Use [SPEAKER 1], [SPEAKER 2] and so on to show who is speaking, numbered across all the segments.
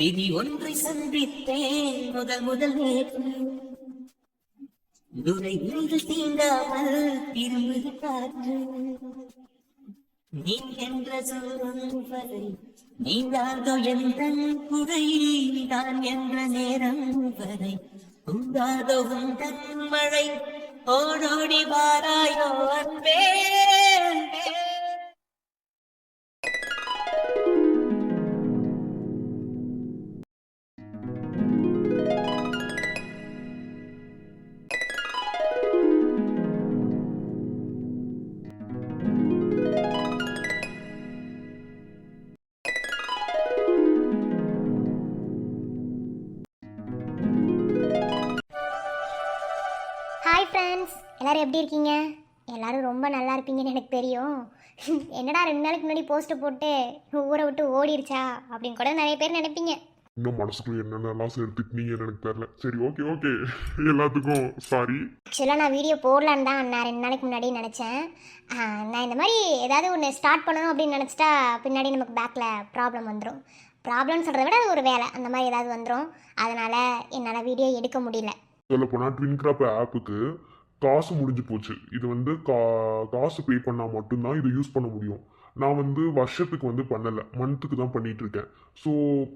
[SPEAKER 1] விதி ஒன்றை சந்தித்தேன் முதல் நேற்று துரை நீங்கள் தீண்டாமல் திரும்புது காற்று நீ என்ற சொல்லும் வரை நீங்காதோ எந்த குறை நான் என்ற நேரம் வரை உண்டாதோ உந்தன் மழை ஓடோடி வாராயோ அன்பே அன்பே.
[SPEAKER 2] ஹாய் ஃப்ரெண்ட்ஸ், எல்லோரும் எப்படி இருக்கீங்க? எல்லோரும் ரொம்ப நல்லா இருப்பீங்கன்னு எனக்கு தெரியும். என்னடா 2 நாளைக்கு முன்னாடி போஸ்ட்டை போட்டு ஊரை விட்டு ஓடிடுச்சா அப்படின்னு கூட நிறைய பேர் நினைப்பீங்க.
[SPEAKER 3] இன்னும் மனசுக்குள்ள என்னென்னலாம் சேர்த்துட்டீங்கன்னு எனக்கு தெரியல. சரி, ஓகே ஓகே, எல்லாத்துக்கும் சாரி.
[SPEAKER 2] ஆக்சுவலாக நான் வீடியோ போடலான்னு தான் நான் 2 நாளைக்கு முன்னாடி நினச்சேன். நான் இந்த மாதிரி ஏதாவது ஒன்று ஸ்டார்ட் பண்ணணும் அப்படின்னு நினச்சிட்டா பின்னாடி நமக்கு பேக்கில் ப்ராப்ளம் வந்துடும். ப்ராப்ளம்னு சொல்கிறத விட அது ஒரு வேலை, அந்த மாதிரி ஏதாவது வந்துடும். அதனால் என்னால் வீடியோ எடுக்க முடியல.
[SPEAKER 3] சொல்ல போனால் ட்வின்கிராப் ஆப்புக்கு காசு முடிஞ்சு போச்சு. இது வந்து காசு பே பண்ணால் மட்டும்தான் இதை யூஸ் பண்ண முடியும். நான் வந்து வருஷத்துக்கு வந்து பண்ணலை, மந்த்துக்கு தான் பண்ணிட்டு இருக்கேன். ஸோ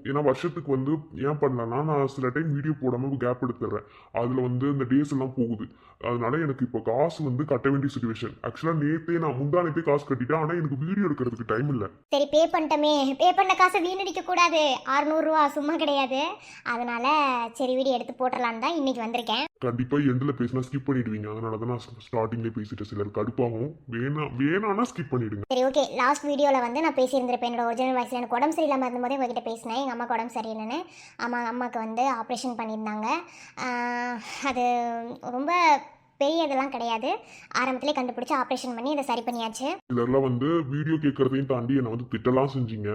[SPEAKER 3] ஏன்னா வருஷத்துக்கு வந்து ஏன் பண்ணலன்னா, நான் சில டைம் வீடியோ போடாமல் கேப் எடுத்துடுறேன். அதில் வந்து இந்த டேஸ் எல்லாம் போகுது. அதனால எனக்கு இப்போ காசு வந்து கட்ட வேண்டிய சுச்சுவேஷன். ஆக்சுவலாக நான் முந்தானத்தே காசு கட்டிட்டேன். ஆனால் எனக்கு வீடியோ எடுக்கிறதுக்கு டைம் இல்லை.
[SPEAKER 2] சரி, பே பண்ணிட்டோமே, பே பண்ண காசை வீணடிக்க கூடாது. 600 ரூபா சும்மா கிடையாது. அதனால சரி வீடியோ எடுத்து போட்டுடலான்னு தான் இன்னைக்கு வந்திருக்கேன்.
[SPEAKER 3] கண்டிப்பாக எண்டில் பேசினா ஸ்கிப் பண்ணிடுவீங்க. அதனால தான் நான் ஸ்டார்டிங்லேயே பேசிட்டு சிலர் கடுப்பாகும். வேணான்னா ஸ்கிப் பண்ணிடுங்க.
[SPEAKER 2] சரி, ஓகே. லாஸ்ட் வீடியோவில் வந்து நான் பேசியிருந்திருப்பேன் என்னோட ஒரிஜினல் வாய்ஸில். எனக்கு உடம்பு சரியில்லாமல் இருந்தபோதே உங்ககிட்ட பேசினேன். எங்கள் அம்மாவுக்கு உடம்பு சரியில்லைன்னு. அம்மாவுக்கு வந்து ஆப்ரேஷன் பண்ணியிருந்தாங்க. அது ரொம்ப பெரிய இதெல்லாம் கிடையாது. ஆரம்பத்திலே கண்டுபிடிச்சி ஆப்ரேஷன் பண்ணி இதை சரி பண்ணியாச்சு.
[SPEAKER 3] இதெல்லாம் வந்து வீடியோ கேட்கறதையும் தாண்டி என்னை வந்து திட்டலாம் செஞ்சீங்க.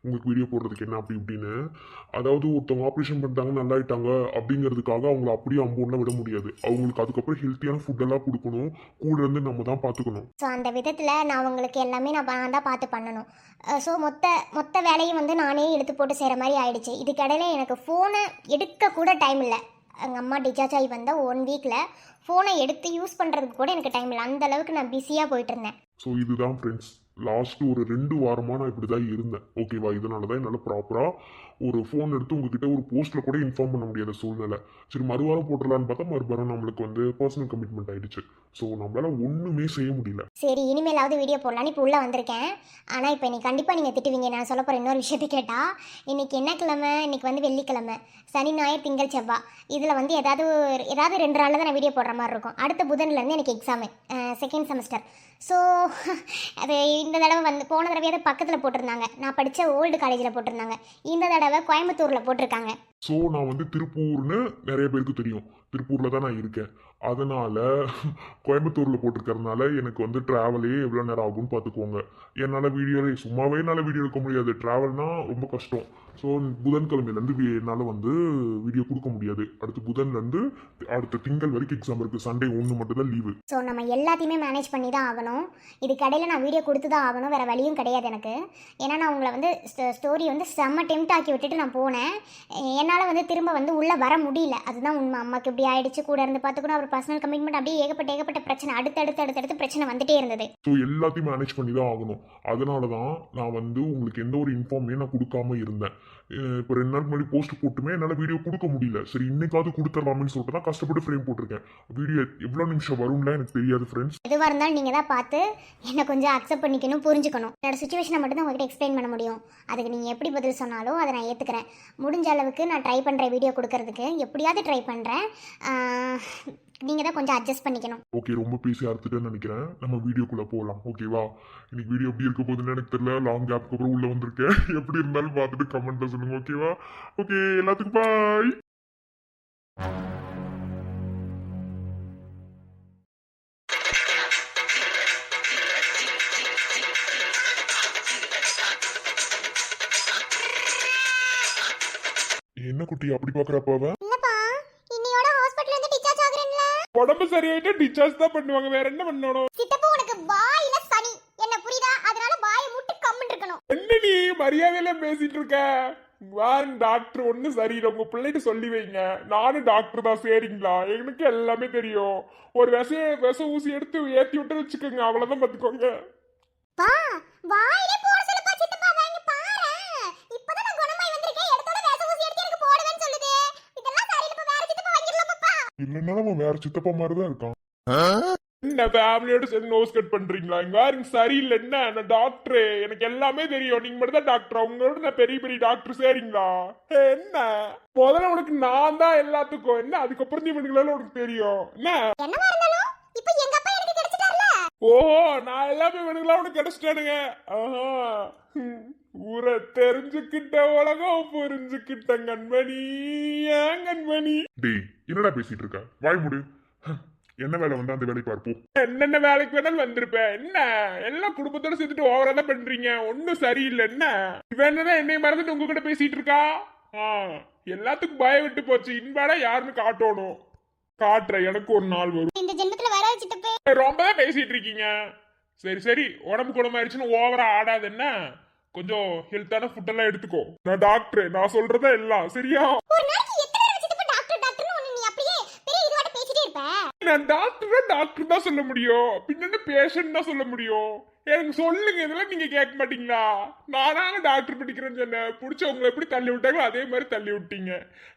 [SPEAKER 3] உங்களுக்கு வீடியோ போடுறதுக்கு என்ன அப்படி இப்படின்னு. அதாவது ஒருத்தவங்க ஆப்ரேஷன் பண்ணிட்டாங்க, நல்லாயிட்டாங்க அப்படிங்கிறதுக்காக அவங்கள அப்படியே அம்போன்லாம் விட முடியாது. அவங்களுக்கு அதுக்கப்புறம் ஹெல்த்தியான ஃபுட்டெல்லாம் கொடுக்கணும். கூட இருந்து நம்ம தான் பார்த்துக்கணும்.
[SPEAKER 2] ஸோ அந்த விதத்தில் நான் உங்களுக்கு எல்லாமே நான் தான் பார்த்து பண்ணணும். ஸோ மொத்த வேலையும் வந்து நானே எடுத்து போட்டு செய்கிற மாதிரி ஆயிடுச்சு. இதுக்கிடையில எனக்கு ஃபோனை எடுக்க கூட டைம் இல்லை. எங்கள் அம்மா டிஸ்சார்ஜ் ஆகி வந்த 1 வீக்கில் ஃபோனை எடுத்து யூஸ் பண்ணுறதுக்கு கூட எனக்கு டைம் இல்லை. அந்த அளவுக்கு நான் பிஸியாக போயிட்டு இருந்தேன்.
[SPEAKER 3] ஸோ இதுதான் ஃப்ரெண்ட்ஸ், லாஸ்ட் ஒரு 2 வாரமாக நான் இப்படி தான் இருந்தேன். ஓகேவா? இதனால தான் என்னால் ப்ராப்பராக ஒரு ஃபோன் எடுத்து உங்ககிட்ட ஒரு போஸ்ட்டில் கூட இன்ஃபார்ம் பண்ண முடியாத சூழ்நிலை. சரி, மறுவாரம் போட்டுடலான்னு பார்த்தா மறுவாரம் நம்மளுக்கு வந்து பர்சனல் கமிட்மெண்ட் ஆகிடுச்சு. ஸோ நம்மளால் ஒன்றுமே செய்ய முடியல.
[SPEAKER 2] சரி, இனிமேலாவது வீடியோ போடலான்னு இப்போ உள்ளே வந்திருக்கேன். ஆனால் இப்போ இன்னைக்கு கண்டிப்பாக நீங்கள் திட்டுவீங்க நான் சொல்ல போகிற இன்னொரு விஷயத்தை கேட்டால். இன்றைக்கி என்ன கிழமை? இன்றைக்கி வந்து வெள்ளிக்கிழமை, சனி, ஞாயிறு, திங்கள், செவ்வாய். இதில் வந்து ஏதாவது 2 நாளில் தான் நான் வீடியோ போடுற மாதிரி இருக்கும். அடுத்த புதன்லேருந்து எனக்கு எக்ஸாமு, செகண்ட் செமஸ்டர். ஸோ அது இந்த தடவை வந்து போன தடவையாவது பக்கத்தில் போட்டிருந்தாங்க. நான் படித்த ஓல்டு காலேஜில் போட்டிருந்தாங்க. இந்த தடவை கோயம்புத்தூரில் போட்டிருக்காங்க.
[SPEAKER 3] ஸோ நான் வந்து திருப்பூர்னு நிறைய பேருக்கு தெரியும். திருப்பூரில் தான் நான் இருக்கேன். அதனால் கோயம்புத்தூரில் போட்டிருக்கறதுனால எனக்கு வந்து ட்ராவலே எவ்வளோ நேரம் ஆகும்னு பார்த்துக்கோங்க. என்னால் சும்மாவே என்னால் வீடியோ எடுக்க முடியாது. ட்ராவல்னால் ரொம்ப கஷ்டம். ஸோ புதன்கிழமையிலேருந்து என்னால் வந்து வீடியோ கொடுக்க முடியாது. அடுத்து புதன்லேருந்து அடுத்த திங்கள் வரைக்கும் எக்ஸாம் இருக்குது. சண்டே 1 மட்டும் தான் லீவு.
[SPEAKER 2] ஸோ நம்ம எல்லாத்தையுமே மேனேஜ் பண்ணி தான் ஆகணும். இதுக்கடையில் நான் வீடியோ கொடுத்து தான் ஆகணும். வேறு வழியும் கிடையாது எனக்கு. ஏன்னா நான் உங்களை வந்து ஸ்டோரி வந்து செம்ம டெம்ட் ஆக்கி விட்டுட்டு நான் போனேன். என்னால் வந்து திரும்ப வந்து உள்ளே வர முடியல. அதுதான் உண்மை. அம்மாவுக்கு இப்படி ஆயிடுச்சு, கூட இருந்து பார்த்துக்கணும், அப்புறம் பர்சனல் கமிட்மெண்ட், அப்படியே ஏகப்பட்ட பிரச்சனை அடுத்தடுத்து பிரச்சனை வந்துட்டே இருந்தது.
[SPEAKER 3] ஸோ எல்லாத்தையும் மேனேஜ் பண்ணி தான் ஆகணும். அதனால தான் நான் வந்து உங்களுக்கு எந்த ஒரு இன்ஃபார்மே நான் கொடுக்காம இருந்தேன். இப்போ 2 நாள் முன்னாடி போஸ்ட் போட்டுமே என்னால் வீடியோ கொடுக்க முடியல. சரி, இன்னைக்காவது கொடுத்துடலாம்னு சொல்லிட்டு தான் கஷ்டப்பட்டு ஃப்ரேம் போட்டிருக்கேன். வீடியோ எவ்வளோ நிமிஷம் வரும்ல எனக்கு தெரியாது ஃப்ரெண்ட்ஸ்.
[SPEAKER 2] எதுவாக இருந்தாலும் நீங்கள் தான் பார்த்து என்னை கொஞ்சம் அக்செப்ட் பண்ணிக்கணும், புரிஞ்சுக்கணும். என்னோட சுச்சுவேஷனை மட்டும் தான் உங்ககிட்ட எக்ஸ்பிளைன் பண்ண முடியும். அதுக்கு நீங்கள் எப்படி பதில் சொன்னாலும் அதை நான் ஏற்றுக்கிறேன். முடிஞ்ச அளவுக்கு நான் ட்ரை பண்ணுறேன் வீடியோ கொடுக்கறதுக்கு. எப்படியாவது ட்ரை பண்ணுறேன். நீங்கள் தான் கொஞ்சம் அட்ஜஸ்ட் பண்ணிக்கணும்.
[SPEAKER 3] ஓகே, ரொம்ப பேசி அறுத்துட்டேன்னு நினைக்கிறேன். நம்ம வீடியோக்குள்ளே போகலாம். ஓகேவா? இன்னைக்கு வீடியோ எப்படி இருக்க போகுதுன்னு எனக்கு தெரியல. லாங் கேப்க்கு அப்புறம் உள்ளே வந்திருக்கேன். எப்படி இருந்தாலும் பார்த்துட்டு கமெண்ட்டில் சொல்லுங்கள். ஓகேவா? ஓகே, எல்லாத்துக்கும் பாய். என்ன குட்டி அப்படி பார்க்குறப்பாவ? உடம்பு சரியாயிட்டு டிஸ்சார்ஜ் தான் பண்ணுவாங்க. வேற என்ன பண்ணணும்?
[SPEAKER 2] சித்தப்பா, உனக்கு வாயில சனி, என்ன புரியுதா? அதனால வாயை மூட்டு கம்முன்னு இருக்கணும்.
[SPEAKER 3] என்ன நீ மரியாதையில பேசிட்டு இருக்க?
[SPEAKER 4] வாங்க டாக்டர் ஒன்றும் சரியில்லை, உங்க பிள்ளைகிட்ட சொல்லி வைங்க. நானும் டாக்டர் தான், சரிங்களா? எனக்கு எல்லாமே தெரியும். ஒரு விஷ ஊசி எடுத்து ஏத்தி விட்டு வச்சுக்கோங்க, அவ்வளவுதான் பாத்துக்கோங்க.
[SPEAKER 2] பா வாயிலே போட சொல்லுப்பா சித்தப்பா, வாங்கி பாரு. இப்பதான் நான் குணமாய் வந்திருக்கேன், எடுத்தோட வேற ஊசி எடுத்து எனக்கு போடுவேன்னு சொல்லுது. இதெல்லாம் சரியில்லை, வேற சித்தப்பா வாங்கிடலாமாப்பா?
[SPEAKER 3] இல்லைன்னா அவன் வேற சித்தப்பா மாதிரி தான் இருக்கான்.
[SPEAKER 4] என்ன ஃபேமிலியோட சேர்ந்து நோஸ் கட் பண்றீங்களா? இங்க யாருங்க சரியில்லை? என்ன நான் டாக்டரு, எனக்கு எல்லாமே தெரியும். நீங்க மட்டும் தான் டாக்டர், உங்களோட நான் பெரிய பெரிய டாக்டர், சரிங்களா? என்ன முதல்ல உனக்கு நான் தான் எல்லாத்துக்கும், என்ன அதுக்கப்புறம் நீ இவனுங்களால உனக்கு தெரியும். என்ன
[SPEAKER 2] என்னவா இருந்தாலும் இப்போ எங்க அப்பா எனக்கு கிடைச்சிட்டார்ல.
[SPEAKER 4] ஓஹோ, நான் எல்லாமே இவனுங்களா உனக்கு கிடைச்சிட்டானுங்க. ஆஹா, ஊரை தெரிஞ்சுக்கிட்ட உலகம் புரிஞ்சுக்கிட்ட கண்மணி, ஏன் கண்மணி?
[SPEAKER 3] டேய் என்னடா பேசிட்டு இருக்க, வாய் முடி. என்ன வேலை வந்தா அந்த வேலையை பார்ப்போம்.
[SPEAKER 4] என்னென்ன வேலைக்கு வேணாலும் வந்திருப்பேன். என்ன எல்லாம் குடும்பத்தோட சேர்த்துட்டு ஓவரா தான் பண்றீங்க, ஒன்னும் சரியில்லை. என்ன இவன் என்னதான் என்னைய மறந்துட்டு உங்க கூட பேசிட்டு இருக்கா? எல்லாத்துக்கும் பயம் விட்டு போச்சு. இன்பாடா யாருன்னு காட்டணும். காட்டுறேன், எனக்கு ஒரு நாள் வரும்.
[SPEAKER 2] இந்த ஜென்மத்துல வராது சித்தப்பா.
[SPEAKER 4] ரொம்ப தான் பேசிட்டு இருக்கீங்க. சரி சரி, உடம்பு குணமாயிடுச்சுன்னு ஓவரா ஆடாது. என்ன கொஞ்சம் ஹெல்த்தான ஃபுட் எல்லாம் எடுத்துக்கோ. நான் டாக்டர், நான் சொல்றதா எல்லாம் சரியா?
[SPEAKER 2] ஒரு நாளைக்கு எத்தனை தடவை சித்தப்பா டாக்டர் டாக்டர்னு ஒண்ணு நீ அப்படியே பெரிய இதுவாட்ட பேசிட்டே இருப்ப.
[SPEAKER 4] நான் டாக்டர் தான் சொல்ல முடியும், பின்ன பேஷண்ட் தான் சொல்ல முடியும். எனக்கு சொல்லுங்க, இதெல்லாம் நீங்க கேட்க மாட்டீங்களா? நானாங்க டாக்டர் படிக்கிறேன்னு சொன்னேன், பிடிச்சவங்களை எப்படி தள்ளி விட்டாங்களோ அதே மாதிரி தள்ளி விட்டீங்க.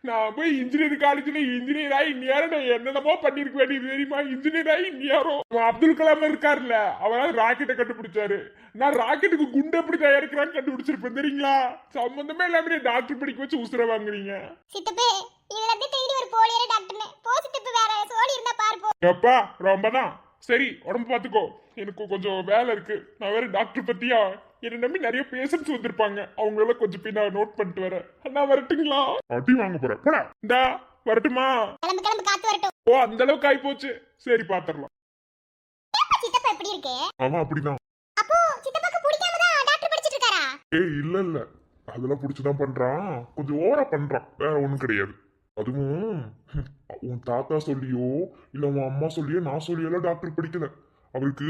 [SPEAKER 4] நான் போய் இன்ஜினியர் காலேஜ்ல இன்ஜினியர் ஆகி இந்நேரம் நான் என்னென்னமோ பண்ணிருக்க வேண்டியது தெரியுமா? இன்ஜினியர் ஆகி இந்நேரம் அப்துல் கலாம் இருக்காருல்ல, அவரால் ராக்கெட்டை கண்டுபிடிச்சாரு. நான் ராக்கெட்டுக்கு குண்டு எப்படி தயாரிக்கிறான்னு கண்டுபிடிச்சிருப்பேன், தெரியுங்களா? சம்பந்தமே இல்லாம டாக்டர் படிக்க வச்சு உசுர வாங்குறீங்க.
[SPEAKER 2] சித்தப்பே இதுல இருந்து தேடி ஒரு போலியரே டாக்டர்னே போ சித்தப்பே, வேற சோடி இருந்தா பாரு போ.
[SPEAKER 4] எப்பா ரொம்பதான். சரி, உடம்பு பாத்துக்கோ, எனக்கு கொஞ்சம் வேலை இருக்கு. நான் வேற டாக்டர் பத்தியா என்ன நம்பி நிறைய பேஷண்ட்ஸ் வந்திருப்பாங்க, அவங்களெல்லாம் கொஞ்சம் போய் நான் நோட் பண்ணிட்டு வரேன். நான் வரட்டுங்களா?
[SPEAKER 3] அடி வாங்க போற போடா.
[SPEAKER 4] இந்தா வரட்டுமா?
[SPEAKER 2] கிளம்பு கிளம்பு, காத்து வரட்டும்.
[SPEAKER 4] ஓ, அந்த அளவுக்கு ஆகி போச்சு. சரி, பாத்துடலாம்.
[SPEAKER 2] சித்தப்பா எப்படி இருக்கு?
[SPEAKER 3] அவன் அப்படிதான்.
[SPEAKER 2] அப்போ சித்தப்பாக்கு பிடிக்காம தான் டாக்டர் படிச்சிட்டு இருக்காரா?
[SPEAKER 3] ஏய் இல்ல அதெல்லாம் பிடிச்சுதான் பண்றான், கொஞ்சம் ஓவரா பண்றான், வேற ஒண்ணும் கிடையாது. அதுவும் உன் தாத்தா சொல்லியோ இல்ல உன் அம்மா சொல்லியோ நான் சொல்லியெல்லாம் டாக்டர் படிக்கல. அவருக்கு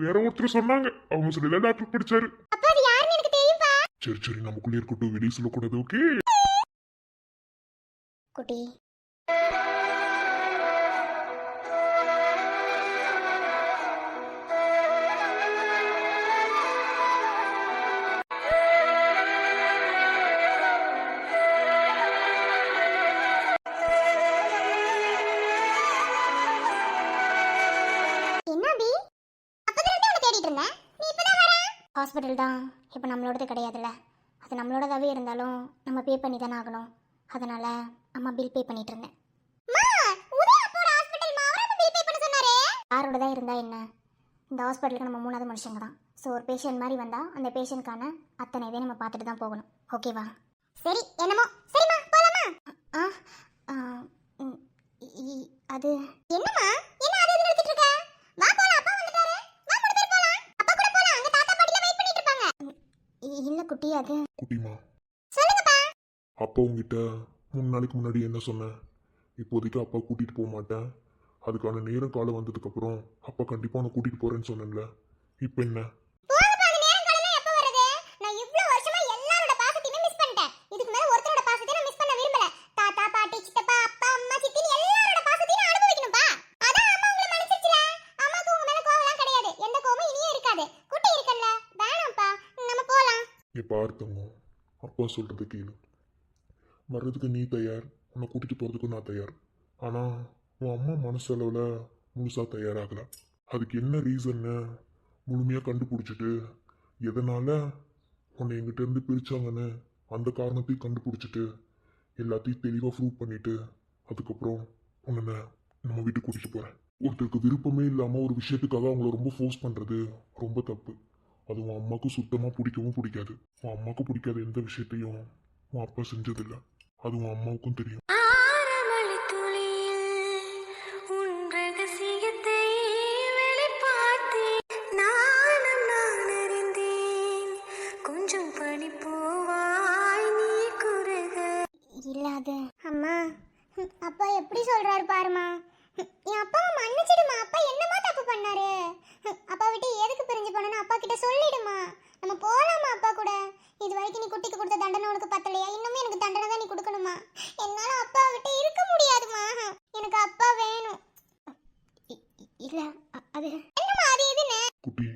[SPEAKER 3] வேற ஒருத்தர் சொன்னாங்க, அவங்க சொல்லிதான் டாக்டர் படிச்சாரு.
[SPEAKER 2] அப்ப அது யாருன்னு எனக்கு தெரியும்பா.
[SPEAKER 3] சரி நமக்குள்ளே இருக்கட்டும், வெளியே சொல்லக்கூடாது. ஓகே
[SPEAKER 2] குட்டி ஹாஸ்பிட்டல் தான் இப்போ நம்மளோடது கிடையாதுல்ல, அது நம்மளோடதாவே இருந்தாலும் நம்ம பே பண்ணி தானே ஆகணும். அதனால அம்மா பில் பே பண்ணிட்டு இருந்தேன். யாரோட தான் இருந்தா என்ன, இந்த ஹாஸ்பிட்டலுக்கு நம்ம மூணாவது மனுஷங்க தான். ஸோ ஒரு பேஷண்ட் மாதிரி வந்தால் அந்த பேஷண்ட்கான அத்தனை இதை நம்ம பார்த்துட்டு தான் போகணும். ஓகேவா? சரி, என்னமோ சரிம்மா, போலாமா? அது என்னம்மா, என்ன அது இது நிறுத்திட்டு இருக்க? வா போலாம், அப்பா வந்துட்டாரு. வா மூணு பேர் போலாம். அப்பா கூட போலாம், அங்க தாத்தா பாட்டில வெயிட் பண்ணிட்டு இருப்பாங்க. இல்ல குட்டி, அது
[SPEAKER 3] குட்டிமா.
[SPEAKER 2] சொல்லுங்கப்பா.
[SPEAKER 3] அப்பா உங்ககிட்ட 3 நாளைக்கு முன்னாடி என்ன சொன்னேன்? இப்போதைக்கு அப்பா கூட்டிட்டு போக மாட்டேன், அதுக்கான நேரம் காலம் வந்ததுக்கு அப்புறம் அப்பா கண்டிப்பா உன்னை கூட்டிட்டு போறேன்னு சொன்னேன்ல. இப்போ என்ன?
[SPEAKER 2] போங்கப்பா, அந்த நேரம் காலம் எப்ப வருது? நான் இவ்ளோ வருஷமா எல்லாரோட பாசத்தையுமே மிஸ் பண்ணிட்டேன். இதுக்கு மேல ஒருத்தரோட பாசத்தை நான் மிஸ் பண்ண விரும்பல. தாத்தா பாட்டி சித்தப்பா அப்பா அம்மா சித்தின்னு எல்லாரோட பாசத்தையும் நான் அனுபவிக்கணும்பா. அதான் அம்மா உங்களை மன்னிச்சிருச்சுல. அம்மாக்கு உங்க மேல கோவம்லாம் கிடையாது, எந்த கோவமும் இனியே இருக்காது. குட்டி இருக்கல்ல, வேணாம்ப்பா, நம்ம போலாம்.
[SPEAKER 3] நீ பார்த்தவங்க அப்பா சொல்றது கேளு. வர்றதுக்கு நீ தயார், உன்னை கூட்டிட்டு போறதுக்கு நான் தயார். ஆனா உன் அம்மா மனசளவில் முழுசா தயாராகல. அதுக்கு என்ன ரீசன்னு முழுமையாக கண்டுபிடிச்சிட்டு, எதனால உன்னை எங்கிட்ட இருந்து பிரிச்சாங்கன்னு அந்த காரணத்தையும் கண்டுபிடிச்சிட்டு எல்லாத்தையும் தெளிவாக ப்ரூவ் பண்ணிட்டு அதுக்கப்புறம் உன்னை நம்ம வீட்டுக்கு கூட்டிட்டு போறேன். ஒருத்தருக்கு விருப்பமே இல்லாமல் ஒரு விஷயத்துக்காக அவங்கள ரொம்ப ஃபோர்ஸ் பண்ணுறது ரொம்ப தப்பு. அது உன் அம்மாவுக்கு சுத்தமாக பிடிக்கவும் பிடிக்காது. உன் அம்மாவுக்கு பிடிக்காத எந்த விஷயத்தையும் உன் அப்பா செஞ்சதில்லை, அது உன் அம்மாவுக்கும் தெரியும்.
[SPEAKER 2] இல்லாது அம்மா, அப்பா எப்படி சொல்றாரு பாருமா. என் அப்பா மன்னிச்சிடுமா, அப்பா என்னமா தப்பு பண்ணாரு? அப்பா விட்டு எதுக்கு பிரிஞ்சு போனேன்னு அப்பா கிட்ட சொல்லிடுமா. நம்ம போலாமா அப்பா கூட? இது வரைக்கும் நீ குட்டிக்கு கொடுத்த தண்டனை உனக்கு பத்தலையா? இன்னுமே
[SPEAKER 3] குட்டி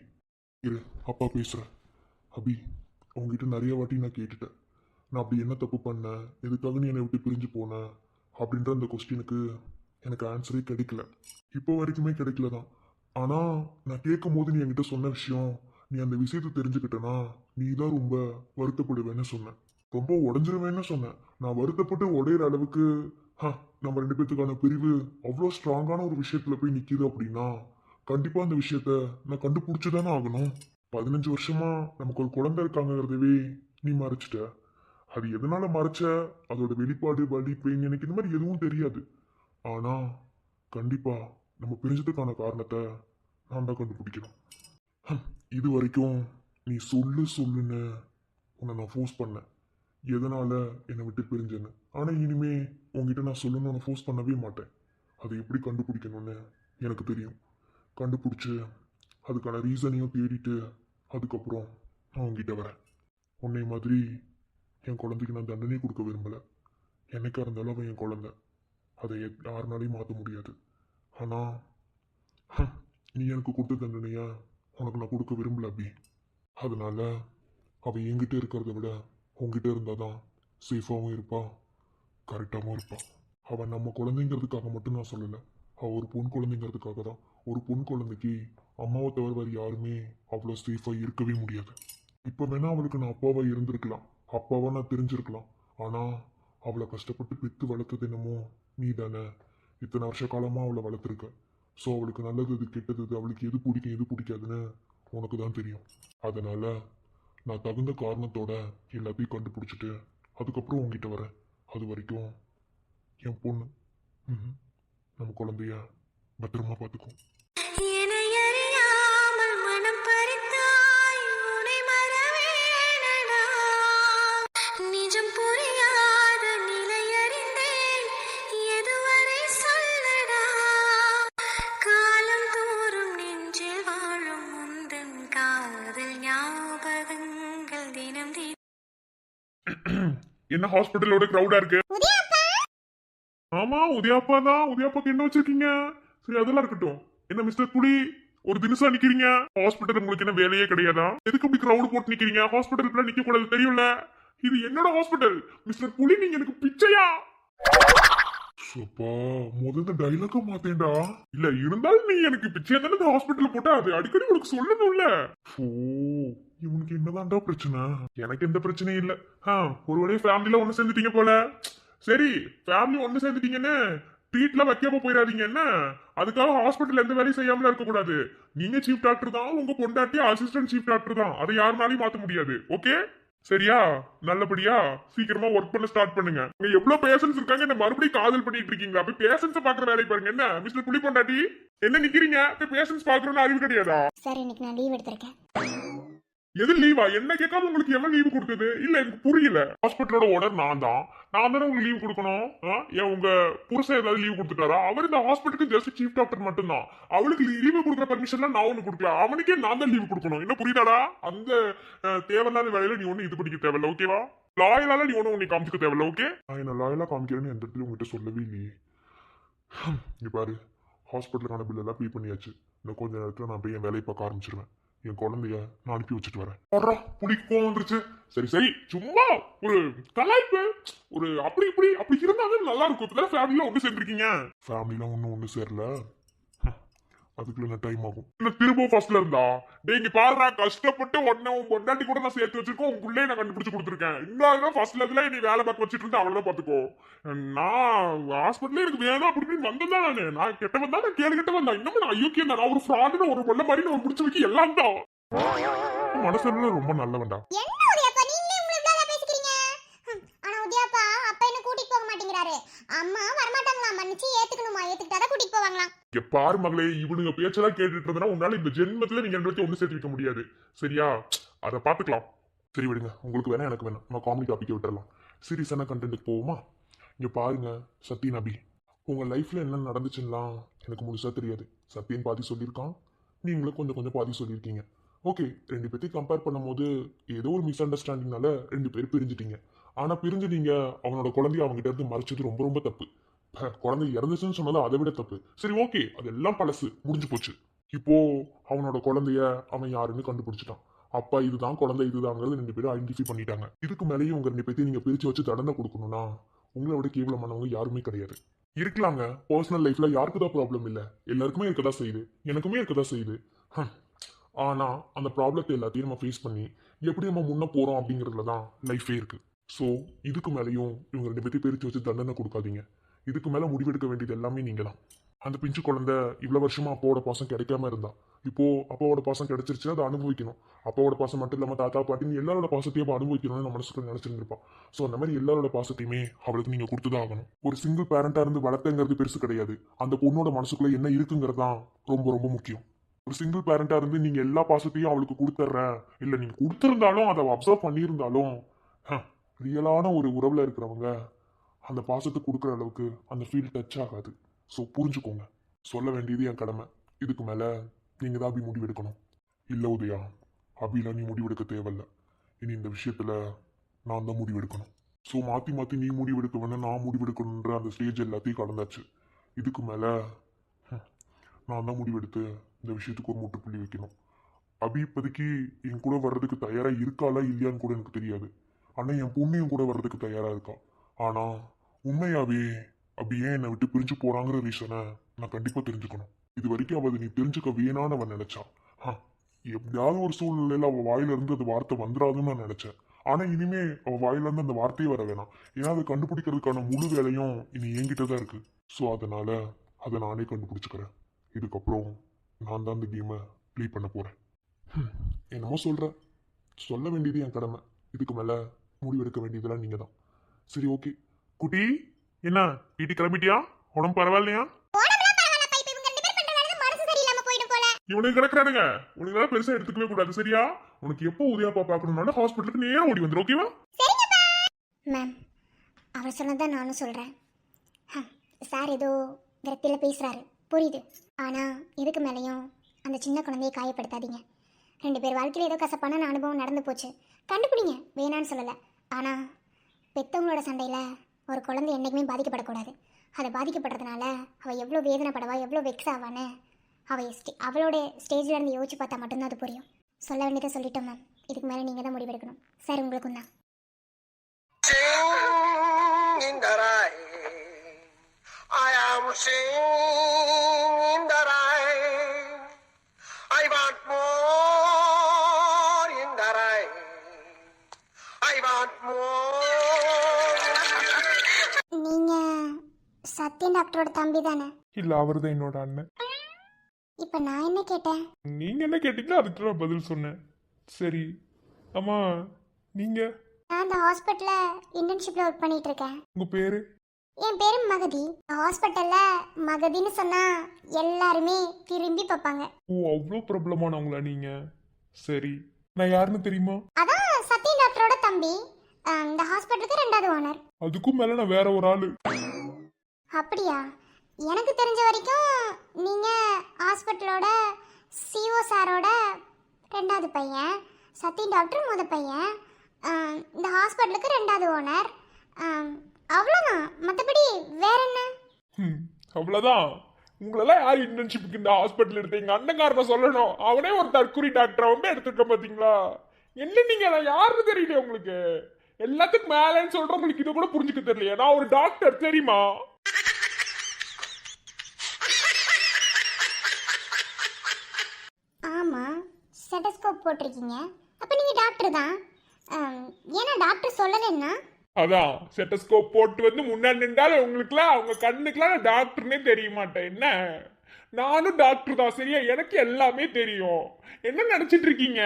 [SPEAKER 3] இரு, அப்பா பேசுறேன். அபி, உங்ககிட்ட நிறைய வாட்டி நான் கேட்டுட்டேன். நான் அப்படி என்ன தப்பு பண்ணேன், எதுக்காக நீ என்னை விட்டு பிரிஞ்சு போன அப்படின்ற அந்த கொஸ்டினுக்கு எனக்கு ஆன்சரே கிடைக்கல. இப்போ வரைக்குமே கிடைக்கல தான். ஆனால் நான் கேட்கும் போது நீ என்கிட்ட சொன்ன விஷயம், நீ அந்த விஷயத்தை தெரிஞ்சுக்கிட்டனா நீ தான் ரொம்ப வருத்தப்படுவேன்னு சொன்னேன். ரொம்ப உடஞ்சிருவேன்னு சொன்னேன். நான் வருத்தப்பட்டு உடையிற அளவுக்கு நம்ம ரெண்டு பேத்துக்கான பிரிவு அவ்வளோ ஸ்ட்ராங்கான ஒரு விஷயத்துல போய் நிற்கிது அப்படின்னா கண்டிப்பா அந்த விஷயத்த நான் கண்டுபிடிச்சு தானே ஆகணும். 15 வருஷமா நமக்கு ஒரு குழந்தை இருக்காங்கிறதவே நீ மறைச்சிட்ட. அது எதனால மறைச்ச, அதோட வெளிப்பாடு, வலி, பெயின் எனக்கு இந்த மாதிரி எதுவும் தெரியாது. ஆனா கண்டிப்பா நம்ம பிரிஞ்சதுக்கான காரணத்தை நான் தான் கண்டுபிடிக்கணும். இது வரைக்கும் நீ சொல்லு சொல்லுன்னு உன்னை நான் ஃபோர்ஸ் பண்ணேன், எதனால என்னை விட்டு பிரிஞ்சேன்னு. ஆனா இனிமே உன்கிட்ட நான் சொல்லணும்னு ஃபோர்ஸ் பண்ணவே மாட்டேன். அதை எப்படி கண்டுபிடிக்கணும்னு எனக்கு தெரியும். கண்டுபிடிச்சு அதுக்கான ரீசனையும் தேடிட்டு அதுக்கப்புறம் நான் உங்ககிட்ட வரேன். உன்னை மாதிரி என் குழந்தைக்கு நான் தண்டனை கொடுக்க விரும்பலை. என்னைக்கா இருந்தாலும் அவன் என் குழந்தை, அதை யாருனாலையும் மாற்ற முடியாது. ஆனால் நீ எனக்கு கொடுத்த தண்டனையை உனக்கு நான் கொடுக்க விரும்பல அபி. அதனால அவள் என்கிட்ட இருக்கிறத விட உங்ககிட்ட இருந்தால் தான் சேஃபாகவும் இருப்பா, கரெக்டாகவும் இருப்பா. அவள் நம்ம குழந்தைங்கிறதுக்காக மட்டும் நான் சொல்லலை, அவள் ஒரு பொன் குழந்தைங்கிறதுக்காக தான். ஒரு பொன் குழந்தைக்கு அம்மாவை தவிர வேறு யாருமே அவ்வளோ சேஃபாக இருக்கவே முடியாது. இப்போ வேணா அவளுக்கு நான் அப்பாவாக இருந்திருக்கலாம், அப்பாவாக நான் தெரிஞ்சிருக்கலாம். ஆனால் அவளை கஷ்டப்பட்டு பெற்று வளர்த்தது என்னமோ நீ தானே. இத்தனை வருஷ காலமாக அவளை வளர்த்துருக்க. ஸோ அவளுக்கு நல்லது கெட்டது, அவளுக்கு எது பிடிக்கும் எது பிடிக்காதுன்னு உனக்கு தான் தெரியும். அதனால் நான் தகுந்த காரணத்தோட எல்லாத்தையும் கண்டுபிடிச்சிட்டு அதுக்கப்புறம் உங்ககிட்ட வரேன். அது வரைக்கும் என் பொண்ணு நம்ம குழந்தைய பத்திரமா பார்த்துக்கும்.
[SPEAKER 1] என்னை அறியாமல் மனம் பறித்தாய், உன்னை மறவேனடா. நிஜம் புரியாத நிலை அறிந்தேன், எதுவரை சொல்லடா. காலம் தோறும் நெஞ்சில் வாழும் உந்தன் காதல் ஞாபகங்கள் தினம் தினம்.
[SPEAKER 3] என்ன ஹாஸ்பிட்டலோட கிரௌடா இருக்கு? ஆமா, உதயாப்பா தான். உதயாப்பாக்கு என்ன வச்சிருக்கீங்க? சரி, அதெல்லாம் இருக்கட்டும். என்ன மிஸ்டர் புலி, ஒரு தினசா நிக்கிறீங்க? ஹாஸ்பிட்டல் உங்களுக்கு என்ன வேலையே கிடையாதா? எதுக்கு இப்படி கிரௌட் போட்டு நிக்கிறீங்க? ஹாஸ்பிட்டல் நிக்க கூடாது, தெரியும்ல? இது என்னோட ஹாஸ்பிட்டல். மிஸ்டர் புலி, நீங்க எனக்கு பிச்சையா? சப்பா, முதல்ல டைலாக மாத்தேன்டா. இல்ல இருந்தாலும் நீ எனக்கு பிச்சையா தானே இந்த ஹாஸ்பிட்டல் போட்டா, அது அடிக்கடி உனக்கு சொல்லணும்ல. ஓ, இவனுக்கு என்னதான்டா பிரச்சனை? எனக்கு எந்த பிரச்சனையும் இல்ல. ஒரு வழியா ஃபேமிலில ஒண்ணு சேர்ந்துட்டீங்க போல. சரி, ஃபேமிலி ஒண்ணு சேர்ந்துட்டீங்கன்னு ட்ரீட்லாம் வைக்காம போயிடாதீங்க என்ன. அதுக்காக ஹாஸ்பிட்டல் எந்த வேலையும் செய்யாமல இருக்க கூடாது. நீங்க சீஃப் டாக்டர் தான், உங்க பொண்டாட்டி அசிஸ்டன்ட் சீஃப் டாக்டர் தான். அதை யாருனாலையும் மாத்த முடியாது. ஓகே, சரியா? நல்லபடியா சீக்கிரமா ஒர்க் பண்ண ஸ்டார்ட் பண்ணுங்க. இங்க எவ்வளவு பேஷன்ஸ் இருக்காங்க, என்ன மறுபடியும் காதல் பண்ணிட்டு இருக்கீங்களா? போய் பேஷன்ஸ் பாக்குற வேலையை பாருங்க. என்ன மிஸ்டர் புலி பொண்டாட்டி, என்ன நிக்கிறீங்க? போய் பேஷன்ஸ் பாக்குறோம்னு அறிவு கிடையாதா?
[SPEAKER 2] சார் இன்னைக்கு நான் லீவ் எடுத்திருக்கேன்.
[SPEAKER 3] எது லீவா? என்ன கேட்காம உங்களுக்கு எவன் லீவு கொடுத்தது? இல்ல எனக்கு புரியல. ஹாஸ்பிட்டலோட ஓனர் நான் தான் உங்களுக்கு லீவ் கொடுக்கணும். ஏன் உங்க புருஷன் ஏதாவது லீவ் கொடுத்துட்டாரா? அவர் இந்த ஹாஸ்பிட்டலுக்கு ஜஸ்ட் சீஃப் டாக்டர் மட்டும்தான். அவளுக்கு லீவு கொடுக்குற பர்மிஷன்லாம் நான் ஒண்ணு கொடுக்கல. அவனுக்கே நான் தான் லீவ் கொடுக்கணும். என்ன புரியுதாடா? அந்த தேவையில்லாத வேலையில நீ ஒண்ணு இது பண்ணிக்க தேவையில்ல. ஓகேவா? லாயலால நீ ஒண்ணு காமிச்சுக்க தேவையில்ல. ஓகே, நான் என்ன லாயலா காமிக்கிறேன்னு எந்த இடத்துல உங்ககிட்ட சொல்லவே இல்லையே. இங்க பாரு, ஹாஸ்பிட்டலுக்கான பில் எல்லாம் பே பண்ணியாச்சு. இன்னும் கொஞ்ச நேரத்துல நான் போய் என் வேலையை பார்க்க ஆரம்பிச்சிருவேன். என் குழந்தைய நான் அனுப்பி வச்சுட்டு வரேன். புளிக்கு கோவம் வந்துருச்சு. சரி சரி, சும்மா ஒரு கலாய்ப்பு, ஒரு அப்படி இப்படி அப்படி இருந்தாலும் நல்லா இருக்கும். இப்பதான் ஃபேமிலியில ஒண்ணு சேர்ந்துருக்கீங்க. ஃபேமிலில ஒண்ணு சேரல, அதுக்குள்ள என்ன டைம் ஆகும். இன்னும் திரும்ப ஃபர்ஸ்ட்ல இருந்தா நீங்க பாருடா, கஷ்டப்பட்டு உடனே உன் பொண்டாட்டி கூட நான் சேர்த்து வச்சிருக்கோம், உங்களுக்குள்ளே நான் கண்டுபிடிச்சு கொடுத்துருக்கேன். இன்னும் ஃபர்ஸ்ட்ல இதுல நீ வேலை பார்க்க வச்சுட்டு இருந்தா அவ்வளவுதான் பாத்துக்கோ. நான் ஹாஸ்பிட்டலே எனக்கு வேணும் அப்படின்னு வந்ததான் நான் கெட்டவன் தான், நான் கேடு கெட்டவன் தான். இன்னமும் நான் அயோக்கியம் தான். நான் ஒரு ஃப்ராடுன்னு ஒரு கொள்ள மாதிரி நான் முடிச்சு வைக்க எல்லாம் தான். மனசுல ரொம்ப நல்லவன்டா.
[SPEAKER 2] என்ன உதயாப்பா, நீங்களே உங்களை இவ்வளவு பேசிக்கிறீங்க? ஆனா உதயாப்பா அப்பா என்ன கூட்டிட்டு போக மாட்டேங்கிறாரு. அம்மா வரமாட்டாங்களா? மன்னிச்சு ஏத்துக்கணுமா? ஏத்துக்கிட்டாதான் கூட்டிட்டு போவாங்களாம்.
[SPEAKER 3] இங்க பாரு மகளே, இவனுங்க பேச்செல்லாம் கேட்டுட்டு இருந்தா உன்னால இந்த ஜென்மத்துல நீங்க ரெண்டு பேரும் ஒண்ணு சேர்த்து வைக்க முடியாது. சரியா? அதை பாத்துக்கலாம். சரி விடுங்க, உங்களுக்கு வேணா எனக்கு வேணாம். நம்ம காமெடி டாபிக் விட்டுறலாம். சீரியஸான கண்டென்ட்டுக்கு போவோமா? இங்க பாருங்க சத்யன் அபி, உங்க லைஃப்ல என்ன நடந்துச்சுன்னா எனக்கு முழுசா தெரியாது. சத்யன் பாதி சொல்லியிருக்கான், நீங்களும் கொஞ்சம் கொஞ்சம் பாதி சொல்லியிருக்கீங்க. ஓகே, ரெண்டு பேர்த்தையும் கம்பேர் பண்ணும்போது ஏதோ ஒரு மிஸ் அண்டர்ஸ்டாண்டிங்னால ரெண்டு பேரும் பிரிஞ்சுட்டீங்க. ஆனா பிரிஞ்சு நீங்க அவனோட குழந்தைய அவங்க கிட்ட இருந்து மறைச்சது ரொம்ப ரொம்ப தப்பு. குழந்தை இறந்துச்சுன்னு சொன்னது அதை விட தப்பு. சரி ஓகே, அதெல்லாம் பழசு, முடிஞ்சு போச்சு. இப்போ அவனோட குழந்தைய அவன் யாருன்னு கண்டுபிடிச்சிட்டான். அப்பா இதுதான் குழந்தை இதுதாங்கிறது 2 பேரும் ஐடென்டிஃபை பண்ணிட்டாங்க. இதுக்கு மேலேயும் உங்க 2 பேத்தையும் நீங்க பிரிச்சு வச்சு தண்டனை கொடுக்கணும்னா உங்களை விட கேவலமானவங்க யாருமே கிடையாது. இருக்கலாங்க, பர்சனல் லைஃப்ல யாருக்கு தான் ப்ராப்ளம் இல்லை, எல்லாருக்குமே இருக்கதான் செய்யுது, எனக்குமே இருக்கதான் செய்யுது. ஆனா அந்த ப்ராப்ளத்தை எல்லாத்தையும் நம்ம ஃபேஸ் பண்ணி எப்படி நம்ம முன்ன போறோம் அப்படிங்கிறதுல தான் லைஃபே இருக்கு. ஸோ இதுக்கு மேலேயும் இவங்க 2 பேத்தையும் பிரிச்சு வச்சு தண்டனை கொடுக்காதீங்க. இதுக்கு மேல முடிவெடுக்க வேண்டியது எல்லாமே நீங்க தான். அந்த பிஞ்சு குழந்தை இவ்வளவு வருஷமா அப்பாவோட பாசம் கிடைக்காம இருந்தா, இப்போ அப்பாவோட பாசம் கிடைச்சிருச்சு, அதை அனுபவிக்கணும். அப்பாவோட பாசம் மட்டும் இல்லாம தாத்தா பாட்டின்னு எல்லாரோட பாசத்தையும் அனுபவிக்கணும்னு நம்ம மனசுக்குள்ள நினைச்சிருந்திருப்பான். ஸோ அந்த மாதிரி எல்லாரோட பாசத்தையுமே அவளுக்கு நீங்க கொடுத்துதான் ஆகணும். ஒரு சிங்கிள் பேரண்டா இருந்து வளர்த்தங்கிறது பெருசு கிடையாது, அந்த பொண்ணோட மனசுக்குள்ள என்ன இருக்குங்கிறது தான் ரொம்ப ரொம்ப முக்கியம். ஒரு சிங்கிள் பேரண்டா இருந்து நீங்க எல்லா பாசத்தையும் அவளுக்கு கொடுத்துட்றேன், இல்ல நீங்க கொடுத்துருந்தாலும் அதை அப்சர்வ் பண்ணியிருந்தாலும் ரியலான ஒரு உறவுல இருக்கிறவங்க அந்த பாசத்தை கொடுக்குற அளவுக்கு அந்த ஃபீல் டச் ஆகாது. ஸோ புரிஞ்சுக்கோங்க. சொல்ல வேண்டியது என் கடமை. இதுக்கு மேலே நீங்கள் தான் அபி முடிவெடுக்கணும். இல்லை உதயா, அபிலாம் நீ முடிவெடுக்க தேவையில்ல. இனி இந்த விஷயத்தில் நான் தான் முடிவெடுக்கணும். ஸோ மாற்றி மாற்றி நீ முடிவெடுக்க வேணா நான் முடிவெடுக்கணுன்ற அந்த ஸ்டேஜ் எல்லாத்தையும் கடந்தாச்சு. இதுக்கு மேலே நான் தான் முடிவெடுத்து இந்த விஷயத்துக்கு ஒரு முட்டுப்புள்ளி வைக்கணும். அபி இப்போதைக்கு என் கூட வர்றதுக்கு தயாராக இருக்காளா இல்லையான்னு கூட எனக்கு தெரியாது. ஆனால் என் பொண்ணையும் கூட வர்றதுக்கு தயாராக இருக்கா. ஆனால் உண்மையாவே அப்படி ஏன் என்னை விட்டு பிரிஞ்சு போறாங்கிற ரீசனை நான் கண்டிப்பா தெரிஞ்சுக்கணும். இது வரைக்கும் அவ நீ தெரிஞ்சுக்க வேணான்னு அவன் நினைச்சான். எப்படியாவது ஒரு சூழ்நிலையில அவ வாயில இருந்து அந்த வார்த்தை வந்துடாதுன்னு நான் நினைச்சேன். ஆனா இனிமே அவ வாயில இருந்து அந்த வார்த்தையே வர வேணாம். ஏன்னா அதை கண்டுபிடிக்கிறதுக்கான முழு வேலையும் இனி என்கிட்ட தான் இருக்கு. ஸோ அதனால அதை நானே கண்டுபிடிச்சுக்கிறேன். இதுக்கப்புறம் நான் தான் இந்த கேமை ப்ளே பண்ண போறேன். என்னமோ சொல்ல வேண்டியது என் கடமை. இதுக்கு மேல முடிவெடுக்க வேண்டியதெல்லாம் நீங்க தான். சரி, ஓகே குட்டி, என்ன வீட்டுக்கு கிளம்பிட்டியா? உடம்பு பரவாயில்லையா? இவனுக்கு கிடக்குறானுங்க, உனக்கு தான் பெருசா எடுத்துக்கவே கூடாது சரியா? உனக்கு எப்போ உதயாப்பா பார்க்கணும்னாலும் ஹாஸ்பிட்டலுக்கு நேரம் ஓடி வந்துடும். ஓகேவா
[SPEAKER 2] மேம்? அவர் சொன்னதான் நானும் சொல்றேன். சார் ஏதோ விரக்தியில பேசுறாரு, புரியுது. ஆனா இதுக்கு மேலேயும் அந்த சின்ன குழந்தையை காயப்படுத்தாதீங்க. 2 பேர் வாழ்க்கையில் ஏதோ கசப்பான அனுபவம் நடந்து போச்சு, கண்டுபிடிங்க, வேணான்னு சொல்லலை. ஆனால் பெற்றவங்களோட சண்டையில் ஒரு குழந்தை என்றைக்குமே பாதிக்கப்படக்கூடாது. அதை பாதிக்கப்படுறதுனால அவள் எவ்வளோ வேதனைப்படவா, எவ்வளோ வெக்ஸ் ஆவான்னு அவளோட ஸ்டேஜில் இருந்து யோசிச்சு பார்த்தா மட்டும்தான் அது புரியும். சொல்ல வேண்டியதை சொல்லிட்டோம் மேம். இதுக்கு மேலே நீங்கள் தான் முடிவெடுக்கணும். சார் உங்களுக்கும் தான். நீங்க சத்யன் டாக்டரோட தம்பி தானே?
[SPEAKER 4] இல்ல, அவர்தான் என்னோட அண்ணன்.
[SPEAKER 2] இப்போ நான் என்ன கேட்டேன்?
[SPEAKER 4] நீங்க என்ன கேட்டீங்களோ அதுக்கு நான் பதில் சொன்னேன். சரி, ஆமா நீங்க?
[SPEAKER 2] நான் இந்த ஹாஸ்பிட்டலில் இன்டர்ன்ஷிப்பில் ஒர்க் பண்ணிட்டு இருக்கேன்.
[SPEAKER 4] உங்க பேரு?
[SPEAKER 2] என் பேரு மகதி. ஹாஸ்பிட்டலில் மகதின்னு சொன்னால் எல்லாருமே திரும்பி பார்ப்பாங்க.
[SPEAKER 4] ஓ, அவ்வளோ பிரபலமானவங்களா நீங்க? சரி, நான் யாருன்னு தெரியுமா?
[SPEAKER 2] அதான் சத்யன் டாக்டரோட தம்பி, இந்த ஹாஸ்பிட்டலுக்கு 2வது ஓனர்.
[SPEAKER 4] அதுக்கும் மேல நான் வேற ஒரு ஆளு.
[SPEAKER 2] அப்படியா? எனக்கு தெரிஞ்ச வரைக்கும் நீங்கள் ஹாஸ்பிட்டலோட சிஓ சாரோட 2வது பையன், சத்யன் டாக்டர் முத பையன், இந்த ஹாஸ்பிட்டலுக்கு 2வது ஓனர், அவ்வளோதான். மற்றபடி வேற என்ன?
[SPEAKER 4] அவ்வளோதான். உங்களெல்லாம் யார் இன்டர்ன்ஷிப்புக்கு இந்த ஹாஸ்பிட்டல் எடுத்து எங்க அண்ணன்காரனை சொல்லணும். அவனே ஒரு தற்கொலை டாக்டர் வந்து எடுத்துருக்க பார்த்தீங்களா? என்ன நீங்க நான் யாருன்னு தெரியல உங்களுக்கு? எல்லாத்துக்கும் மேலேன்னு சொல்ற உங்களுக்கு இதை கூட புரிஞ்சுக்க தெரியலையா? நான் ஒரு டாக்டர் தெரியுமா?
[SPEAKER 2] ஆமாம், ஸ்டெத்தஸ்கோப் போட்டிருக்கீங்க, அப்போ நீங்கள் டாக்டர் தான். ஏன்னா டாக்டர் சொல்லலைன்னா?
[SPEAKER 4] அதான் ஸ்டெத்தஸ்கோப் போட்டு வந்து முன்னாடி நின்றாலும் உங்களுக்குலாம் அவங்க கண்ணுக்குலாம் நான் டாக்டர்னே தெரிய மாட்டேன். என்ன, நானும் டாக்டர் தான் சரியா? எனக்கு எல்லாமே தெரியும். என்ன நினைச்சிட்டு இருக்கீங்க?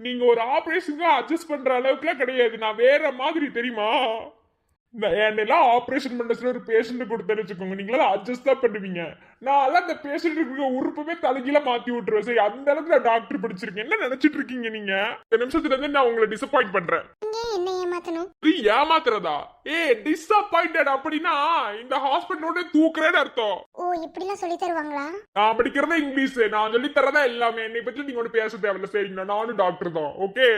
[SPEAKER 4] நீங்க ஒரு ஆபரேஷனுக்கு அட்ஜஸ்ட் பண்ற அளவுக்குலாம் கிடையாது. நான் வேற மாதிரி தெரியுமா? என்னெல்லாம் ஆப்ரேஷன் பண்ண சொல்ல ஒரு பேஷண்ட் கொடுத்தேன்னு வச்சுக்கோங்க, நீங்களாம் அட்ஜஸ்ட் தான் பண்ணுவீங்க. நான் எல்லாம் அந்த பேஷண்ட் இருக்கிற உறுப்புமே தலைகீழ மாத்தி விட்டுருவேன். சரி, அந்த அளவுக்கு நான் டாக்டர் படிச்சிருக்கேன். என்ன நினைச்சிட்டு இருக்கீங்க நீங்க? இந்த நிமிஷத்துல இருந்து நான் உங்களை டிசப்பாயிண்ட் பண்றேன்.
[SPEAKER 2] என்ன ஏமாத்தணும்?
[SPEAKER 4] ஏமாத்துறதா? டிசப்பாயிண்டட் அப்படின்னா இந்த ஹாஸ்பிட்டலோட தூக்குறேன்னு அர்த்தம்.
[SPEAKER 2] ஓ, இப்படிலாம் சொல்லி தருவாங்களா?
[SPEAKER 4] நான் படிக்கிறதா இங்கிலீஷ், நான் சொல்லி தரதா எல்லாமே. என்னை பத்தி நீங்க ஒண்ணு பேச தேவையில்ல சரிங்களா? நானும் டாக்டர் தான். ஓகே,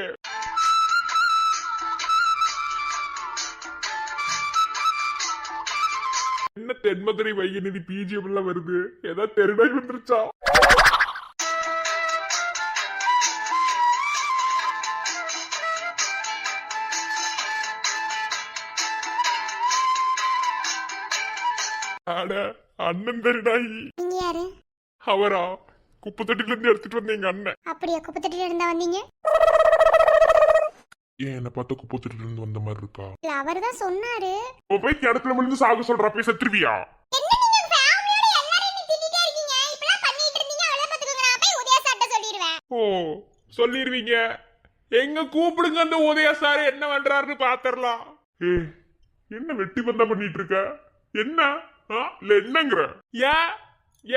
[SPEAKER 4] என்ன தென்மதுரை வைகநிதி பிஜிஎம் எல்லாம் வருது? ஏதாவது தெருநாய் வந்துருச்சா? அட அண்ணன் தெரிடாயி.
[SPEAKER 2] நீங்க யாரு?
[SPEAKER 4] அவரா? குப்பை தொட்டில இருந்து எடுத்துட்டு வந்த எங்க அண்ணன்.
[SPEAKER 2] அப்படியா, குப்பை தொட்டில இருந்தா வந்தீங்க?
[SPEAKER 3] ஏன் என்ன பார்த்தா குப்பத்துல இருந்து வந்த மாதிரி இருக்கா?
[SPEAKER 2] இல்ல, அவர் தான் சொன்னாரு.
[SPEAKER 4] போய் கிடத்துல விழுந்து சாக சொல்றா, போய் செத்துருவியா?
[SPEAKER 2] என்ன நீங்க ஃபேமிலியோட எல்லாரும் என்ன திட்டிட்டே இருக்கீங்க? இப்பலாம் பண்ணிட்டு இருந்தீங்க, அவளே பாத்துக்கோங்க. நான் போய் உதயா சார்ட்ட சொல்லிடுவேன்.
[SPEAKER 4] ஓ சொல்லிருவீங்க. எங்க கூப்பிடுங்க, அந்த உதயா சார் என்ன பண்றாருன்னு பாத்திரலாம். ஏ என்ன வெட்டி பந்தா பண்ணிட்டு இருக்க? என்ன இல்ல என்னங்கிற?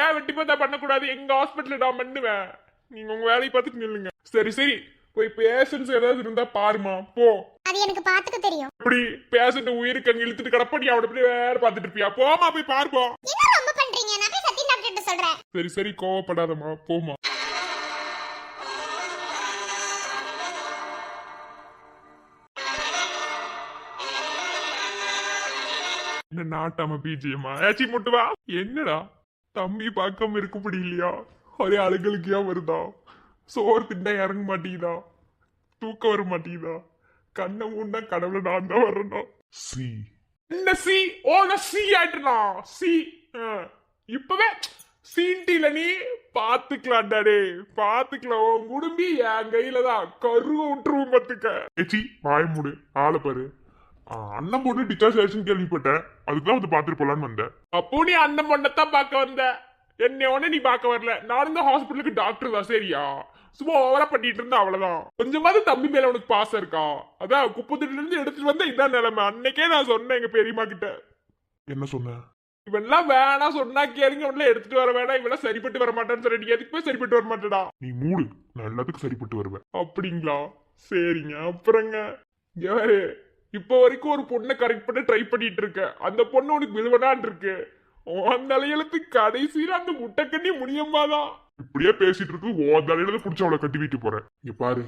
[SPEAKER 4] ஏன் வெட்டி பந்தா பண்ணக்கூடாது? எங்க ஹாஸ்பிட்டல் நான் பண்ணுவேன். நீங்க உங்க வேலையை பார்த்துட்டு நில்லுங்க. சரி சரி, போய் பேஷன்ஸ் ஏதாவது இருந்தா பாருமா, போ.
[SPEAKER 2] அது எனக்கு பாத்துக்க தெரியும்.
[SPEAKER 4] இப்படி பேஷண்ட் உயிருக்கு அங்க இழுத்துட்டு கிடப்ப நீ அவட போய் வேற பாத்துட்டு இருப்பியா? போமா, போய் பாருப்போம்.
[SPEAKER 2] என்ன ரொம்ப பண்றீங்க? நான் போய் சத்யன் டாக்டர் கிட்ட சொல்றேன்.
[SPEAKER 4] சரி சரி, கோவப்படாதம்மா, போமா. என்ன நாட்டாம பிஜிஎம்மா ஏச்சி முட்டுவா? என்னடா தம்பி பார்க்காம இருக்க முடியலையா? ஒரே அழுகளுக்கியா வருதா? சோறு திண்டா இறங்க மாட்டேங்குதா? தூக்கம் வர மாட்டேங்குதா? கண்ணை மூண்டா கடவுளை நான் தான் வரணும்.
[SPEAKER 3] சி
[SPEAKER 4] என்ன சி? ஓ நான் சி ஆயிட்டுனா சி. இப்பவே சீன்டில நீ பாத்துக்கலாம்டாடே, பாத்துக்கலாம். உன் குடும்பி என் கையில தான். கருவ விட்டுருவோம் பாத்துக்க.
[SPEAKER 3] ஏச்சி வாய மூடு, ஆளை பாரு. அண்ணன் பொண்ணு டிஸ்சார்ஜ் ஆயிடுச்சுன்னு கேள்விப்பட்டேன், அதுக்குதான் வந்து பாத்துட்டு போலான்னு வந்தேன்.
[SPEAKER 4] அப்போ நீ அந்த பொண்ணத்தான் பார்க்க வந்த, என்ன உடனே நீ பார்க்க வரல. நான் இந்த ஹாஸ்பிட்டலுக்கு டாக்டர் தான், சரியா? சும்மா ஓவரா பண்ணிட்டு இருந்தா அவ்வளவுதான். கொஞ்சமாவது தம்பி மேல உனக்கு பாசம் இருக்கா? அதான் குப்பத்துல இருந்து எடுத்துட்டு வந்த இதான் நிலைமை. அன்னைக்கே நான் சொன்னேன் எங்க பெரியம்மா கிட்ட.
[SPEAKER 3] என்ன சொன்ன?
[SPEAKER 4] இவெல்லாம் வேணாம் சொன்னா கேளுங்க, இவெல்லாம் எடுத்துட்டு வர வேணாம், இவெல்லாம் சரிப்பட்டு வர மாட்டேன்னு சொல்லி எதுக்கு போய் சரிப்பட்டு வர மாட்டேடா?
[SPEAKER 3] நீ மூடு, நான் எல்லாத்துக்கும் சரிப்பட்டு வருவேன்.
[SPEAKER 4] அப்படிங்களா? சரிங்க. அப்புறங்க யாரு இப்ப வரைக்கும் ஒரு பொண்ணை கரெக்ட் பண்ண ட்ரை பண்ணிட்டு இருக்க, அந்த பொண்ணு உனக்கு விழுவனான் இருக்கு. உன் தலையெழுத்து கடைசியில அந்த முட்டைக்கண்ணி முடியம்மாதான்.
[SPEAKER 3] இப்படியே பேசிட்டு இருக்கு, ஓ தலையில புடிச்சு அவளை கட்டி வீட்டு போறேன். இங்க பாரு,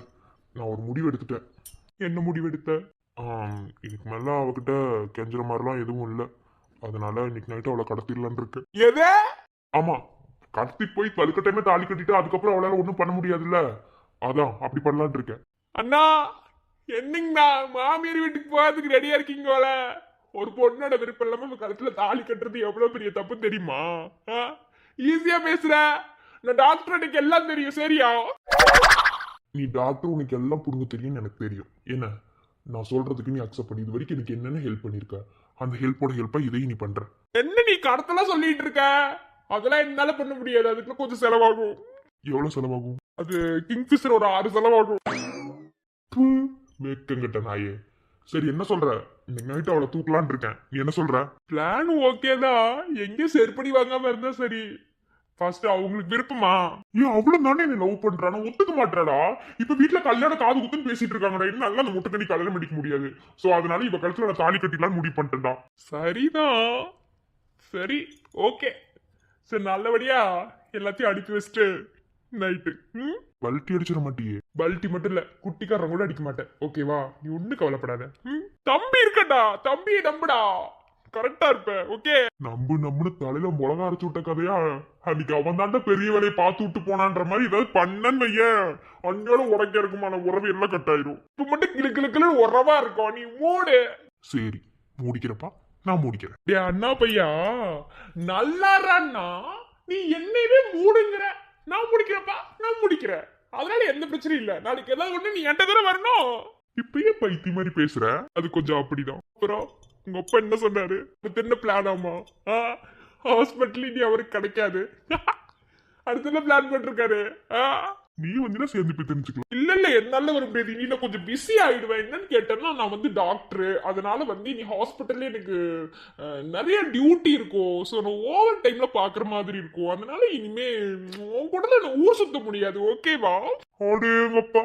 [SPEAKER 3] நான் ஒரு முடிவு எடுத்துட்டேன்.
[SPEAKER 4] என்ன முடிவு எடுத்த?
[SPEAKER 3] இதுக்கு மேல அவகிட்ட கெஞ்சுற மாதிரிலாம் எதுவும் இல்லை, அதனால இன்னைக்கு நைட்டு அவளை கடத்திடலான் இருக்கு.
[SPEAKER 4] எது?
[SPEAKER 3] ஆமா, கடத்தி போய் பழுக்கட்டையுமே தாலி கட்டிட்டு அதுக்கப்புறம் அவளால ஒன்றும் பண்ண முடியாதுல்ல, அதான் அப்படி பண்ணலான் இருக்கேன்.
[SPEAKER 4] அண்ணா என்னங்கண்ணா, மாமியார் வீட்டுக்கு போறதுக்கு ரெடியா இருக்கீங்கள? ஒரு பொண்ணோட விருப்பம் இல்லாம கழுத்துல தாலி கட்டுறது எவ்வளவு பெரிய தப்பு தெரியுமா? ஈஸியா பேசுற. நான் டாக்டர், எனக்கு எல்லாம் தெரியும், சரியா?
[SPEAKER 3] நீ டாக்டர், உனக்கு எல்லாம் புரிஞ்சு தெரியும்னு எனக்கு தெரியும். என்ன நான் சொல்றதுக்கு நீ அக்செப்ட் பண்ணி இது வரைக்கும் எனக்கு என்னென்ன ஹெல்ப் பண்ணிருக்க, அந்த ஹெல்ப்போட ஹெல்ப்பா இதையும் நீ பண்ற.
[SPEAKER 4] என்ன நீ கடத்தெல்லாம் சொல்லிட்டு இருக்க? அதெல்லாம் என்னால பண்ண முடியாது, அதுக்குள்ள கொஞ்சம் செலவாகும்.
[SPEAKER 3] எவ்வளவு செலவாகும்?
[SPEAKER 4] அது கிங்ஃபிஷர் ஒரு 6 செலவாகும்.
[SPEAKER 3] வேக்கங்கிட்ட நாயே. சரி என்ன சொல்ற? இன்னைக்கு நைட்டு அவளை தூக்கலான் இருக்கேன், நீ என்ன சொல்ற?
[SPEAKER 4] பிளான் ஓகே தான், எங்கேயும் செருப்படி வாங்காம இருந்தா சரி. ஃபர்ஸ்ட் அவங்களுக்கு விருப்பமா?
[SPEAKER 3] ஏன் அவ்வளவு தானே என்ன லவ் பண்றானா? ஒத்துக்க மாட்டாடா. இப்ப வீட்டுல கல்யாணம் காது குத்துன்னு பேசிட்டு இருக்காங்கடா, இன்னும் நல்லா அந்த முட்டைக்கண்ணி கல்யாணம் பண்ணிக்க முடியாது. சோ அதனால இவ கழுத்துல நான் தாலி கட்டிடலான்னு முடிவு பண்ணிட்டேன்டா.
[SPEAKER 4] சரிதான், சரி ஓகே. சரி நல்லபடியா எல்லாத்தையும் அடுக்கி வச்சுட்டு நைட்டு
[SPEAKER 3] பல்ட்டி அடிச்சிட மாட்டியே?
[SPEAKER 4] பல்ட்டி மட்டும் இல்ல, குட்டிக்காரன் கூட அடிக்க மாட்டேன், ஓகேவா? நீ ஒண்ணு கவலைப்படாத. தம்பி இருக்கட்டா, தம்பியை நம்புடா, கரெக்டா இருப்ப, ஓகே?
[SPEAKER 3] நம்புன்னு தலையில மிளகா அரைச்சு விட்ட கதையா? அன்னைக்கு அவன் தாண்ட பெரிய வேலையை பார்த்து விட்டு போனான்ற மாதிரி ஏதாவது பண்ணன்னு வையன், அங்கோட உடைக்க இருக்குமான உறவு எல்லாம் கட்டாயிரும்.
[SPEAKER 4] இப்ப மட்டும் கிளு கிளு கிளு உறவா இருக்கும், நீ மூடு.
[SPEAKER 3] சரி மூடிக்கிறப்பா, நான் மூடிக்கிறேன்.
[SPEAKER 4] டே அண்ணா பையா, நல்லாறான்னா நீ என்னையவே மூடுங்கிற. நான் முடிக்கிறப்பா, நான் முடிக்கிறேன், அதனால எந்த பிரச்சனையும் இல்ல. நாளைக்கு ஏதாவது ஒண்ணு நீ என்கிட்ட தானே வரணும்.
[SPEAKER 3] இப்பயே பைத்தி மாதிரி பேசுற.
[SPEAKER 4] அது கொஞ்சம் அப்படிதான். அப்புறம் உங்க அப்பா என்ன சொன்னாரு? அடுத்து என்ன பிளான் ஆமா? ஹாஸ்பிட்டல் நீ அவருக்கு கிடைக்காது. அடுத்து என்ன பிளான் பண்ணிருக்காரு?
[SPEAKER 3] நீ வந்து சேர்ந்து போய் தெரிஞ்சுக்கலாம்.
[SPEAKER 4] இல்ல இல்ல, என்னால வர முடியாது, நீ கொஞ்சம் பிஸி ஆயிடுவேன். என்னன்னு கேட்டேன்னா, நான் வந்து டாக்டர், அதனால வந்து நீ ஹாஸ்பிட்டல்ல எனக்கு நிறைய டியூட்டி இருக்கும். ஸோ நான் ஓவர் டைம்ல பாக்குற மாதிரி இருக்கும். அதனால இனிமே உன் கூட நான் ஊர் சுத்த முடியாது, ஓகேவா?
[SPEAKER 3] அடேங்கப்பா.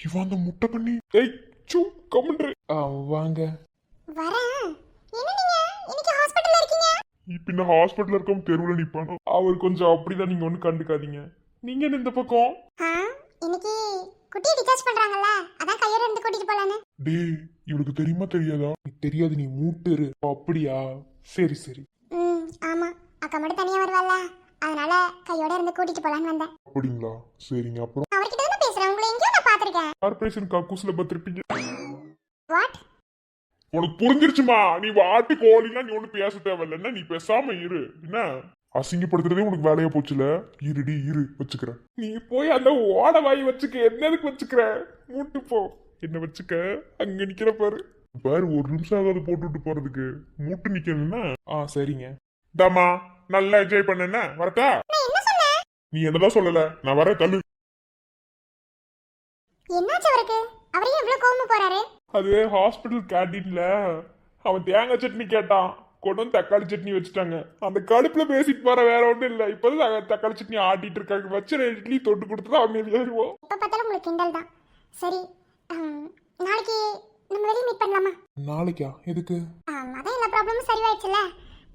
[SPEAKER 3] இவன் அந்த முட்டை பண்ணி
[SPEAKER 4] வாங்க.
[SPEAKER 2] வரேன். என்ன நீங்க இன்னைக்கு ஹாஸ்பிடல்ல இருக்கீங்க?
[SPEAKER 3] இப்ப இந்த ஹாஸ்பிட்டல் இருக்கவங்க தெருவுல நிப்பானோ.
[SPEAKER 4] அவர் கொஞ்சம் அப்படிதான், நீங்க ஒண்ணு கண்டுக்காதீங்க. நீங்க என்ன இந்த பக்கம்?
[SPEAKER 2] இன்னைக்கு குட்டியை டிஸ்சார்ஜ் பண்றாங்கல்ல, அதான் கையோட இருந்து கூட்டிட்டு போலான்னு.
[SPEAKER 3] டேய் இவளுக்கு தெரியுமா தெரியாதா?
[SPEAKER 4] தெரியாது, நீ மூட்டுரு. அப்படியா? சரி சரி.
[SPEAKER 2] ஆமா, அக்கா மட்டும் தனியா வருவாள்ல, அதனால கையோட இருந்து கூட்டிட்டு போலான்னு வந்தேன்.
[SPEAKER 3] அப்படிங்களா? சரிங்க. அப்புறம்
[SPEAKER 2] அவர்கிட்ட தான் பேசுறேன், உங்களை எங்கேயோ நான் பாத்திருக்கேன்.
[SPEAKER 4] கார்பரேஷன் கக்கூஸ்ல பார்த்திருப்பீங்க.
[SPEAKER 2] வாட்?
[SPEAKER 4] உனக்கு புரிஞ்சிருச்சுமா? நீ வாட்டு கோழிலாம் நீ ஒண்ணு பேச தேவையில்லைன்னா நீ பேசாம இரு. என்ன
[SPEAKER 3] அசிங்கப்படுத்துறதே உனக்கு வேலையா போச்சுல. இருடி இரு வச்சுக்கிறேன்.
[SPEAKER 4] நீ போய் அந்த ஓட வாய் வச்சுக்க. என்னதுக்கு வச்சுக்கிற? மூட்டு போ. என்ன வச்சுக்க? அங்க நிக்கிற பாரு.
[SPEAKER 3] பாரு, ஒரு நிமிஷம் ஆகாது போட்டுட்டு போறதுக்கு. மூட்டு நிக்கணும்னா
[SPEAKER 4] சரிங்க. தாமா நல்லா என்ஜாய் பண்ண. வரட்டா?
[SPEAKER 2] நான் என்ன சொன்னேன்?
[SPEAKER 4] நீ என்னதான் சொல்லல. நான் வரேன், தள்ளு.
[SPEAKER 2] என்னாச்சு அவருக்கு? அவரே எவ்வளவு கோவமா போறாரு?
[SPEAKER 4] அது ஹாஸ்பிட்டல் கேண்டீன்ல அவன் தேங்காய் சட்னி கேட்டான். கொண்டு வந்து தக்காளி சட்னி வச்சுட்டாங்க. அந்த கடுப்புல பேசிட்டு போற, வேற ஒண்ணும் இல்ல. இப்பதான் தக்காளி சட்னி ஆட்டிட்டு இருக்காங்க. வச்சு இட்லி தொட்டு கொடுத்துதான் அமைதியாயிருவோம்.
[SPEAKER 2] எப்ப பார்த்தாலும் உங்களுக்கு கிண்டல் தான். சரி, நாளைக்கு நம்ம வெளியே மீட் பண்ணலாமா?
[SPEAKER 4] நாளைக்கா? எதுக்கு?
[SPEAKER 2] அதான் எல்லா ப்ராப்ளமும் சரியாயிடுச்சுல.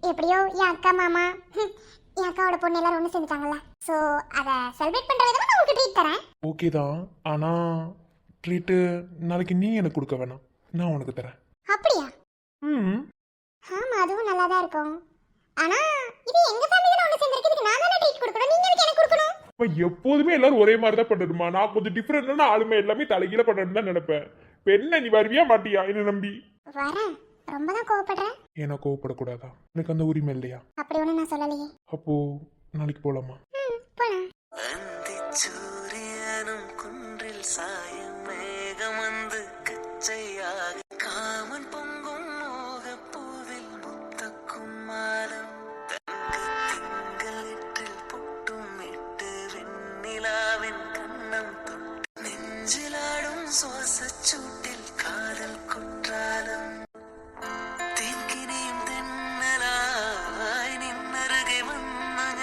[SPEAKER 2] எப்படியோ என் அக்கா மாமா என் அக்காவோட பொண்ணு எல்லாரும் ஒன்று சேர்ந்துட்டாங்கல்ல. ஸோ அதை செலிப்ரேட் பண்ற விதமா நான் உங்களுக்கு ட்ரீட் தரேன்.
[SPEAKER 4] ஓகே தான். ஆனா ட்ரீட்டு நாளைக்கு நீ எனக்கு கொடுக்க வேணாம், நான் உனக்கு தரேன்.
[SPEAKER 2] அப்படியா? ஆமா, அதுவும் நல்லா தான் இருக்கும். ஆனா இது எங்க ஃபேமிலில ஒன்று சேர்ந்திருக்கிறதுக்கு நான் தானே ட்ரீட் கொடுக்கணும். நீங்க எதுக்கு எனக்கு கொடுக்கணும்?
[SPEAKER 4] எப்போதுமே எல்லாரும் ஒரே மாதிரி தான் பண்ணணுமா? நான் கொஞ்சம் டிஃப்ரெண்டான ஆளுமை, எல்லாமே தலைகீழ பண்ணணும்னு தான் நினைப்பேன். இப்போ என்ன நீ வருவியா மாட்டியா என்ன நம்பி?
[SPEAKER 2] வரேன். ரொம்ப தான் கோவப்படுறேன்.
[SPEAKER 4] ஏன்னா கோவப்படக்கூடாதா? எனக்கு அந்த உரிமை இல்லையா?
[SPEAKER 2] அப்படி ஒன்றும் நான் சொல்லலையே.
[SPEAKER 4] அப்போ நாளைக்கு போலாமா?
[SPEAKER 2] போலாம்.
[SPEAKER 5] சூரியனும் குன்றில் சாயும் மேகம் வந்து கச்சையாக காமன் பொங்கும் மோகப்பூவில் முத்தக்கும் மாலம் தங்க திங்களிற்றில் பொட்டும் இட்டு வெண்ணிலாவின் கண்ணம் தொட்டு நெஞ்சிலாடும் சுவாசச் சூட்டில் காதல் குற்றாலம் தேங்கினியும் தென்னலாய் நின்னருகே வந்த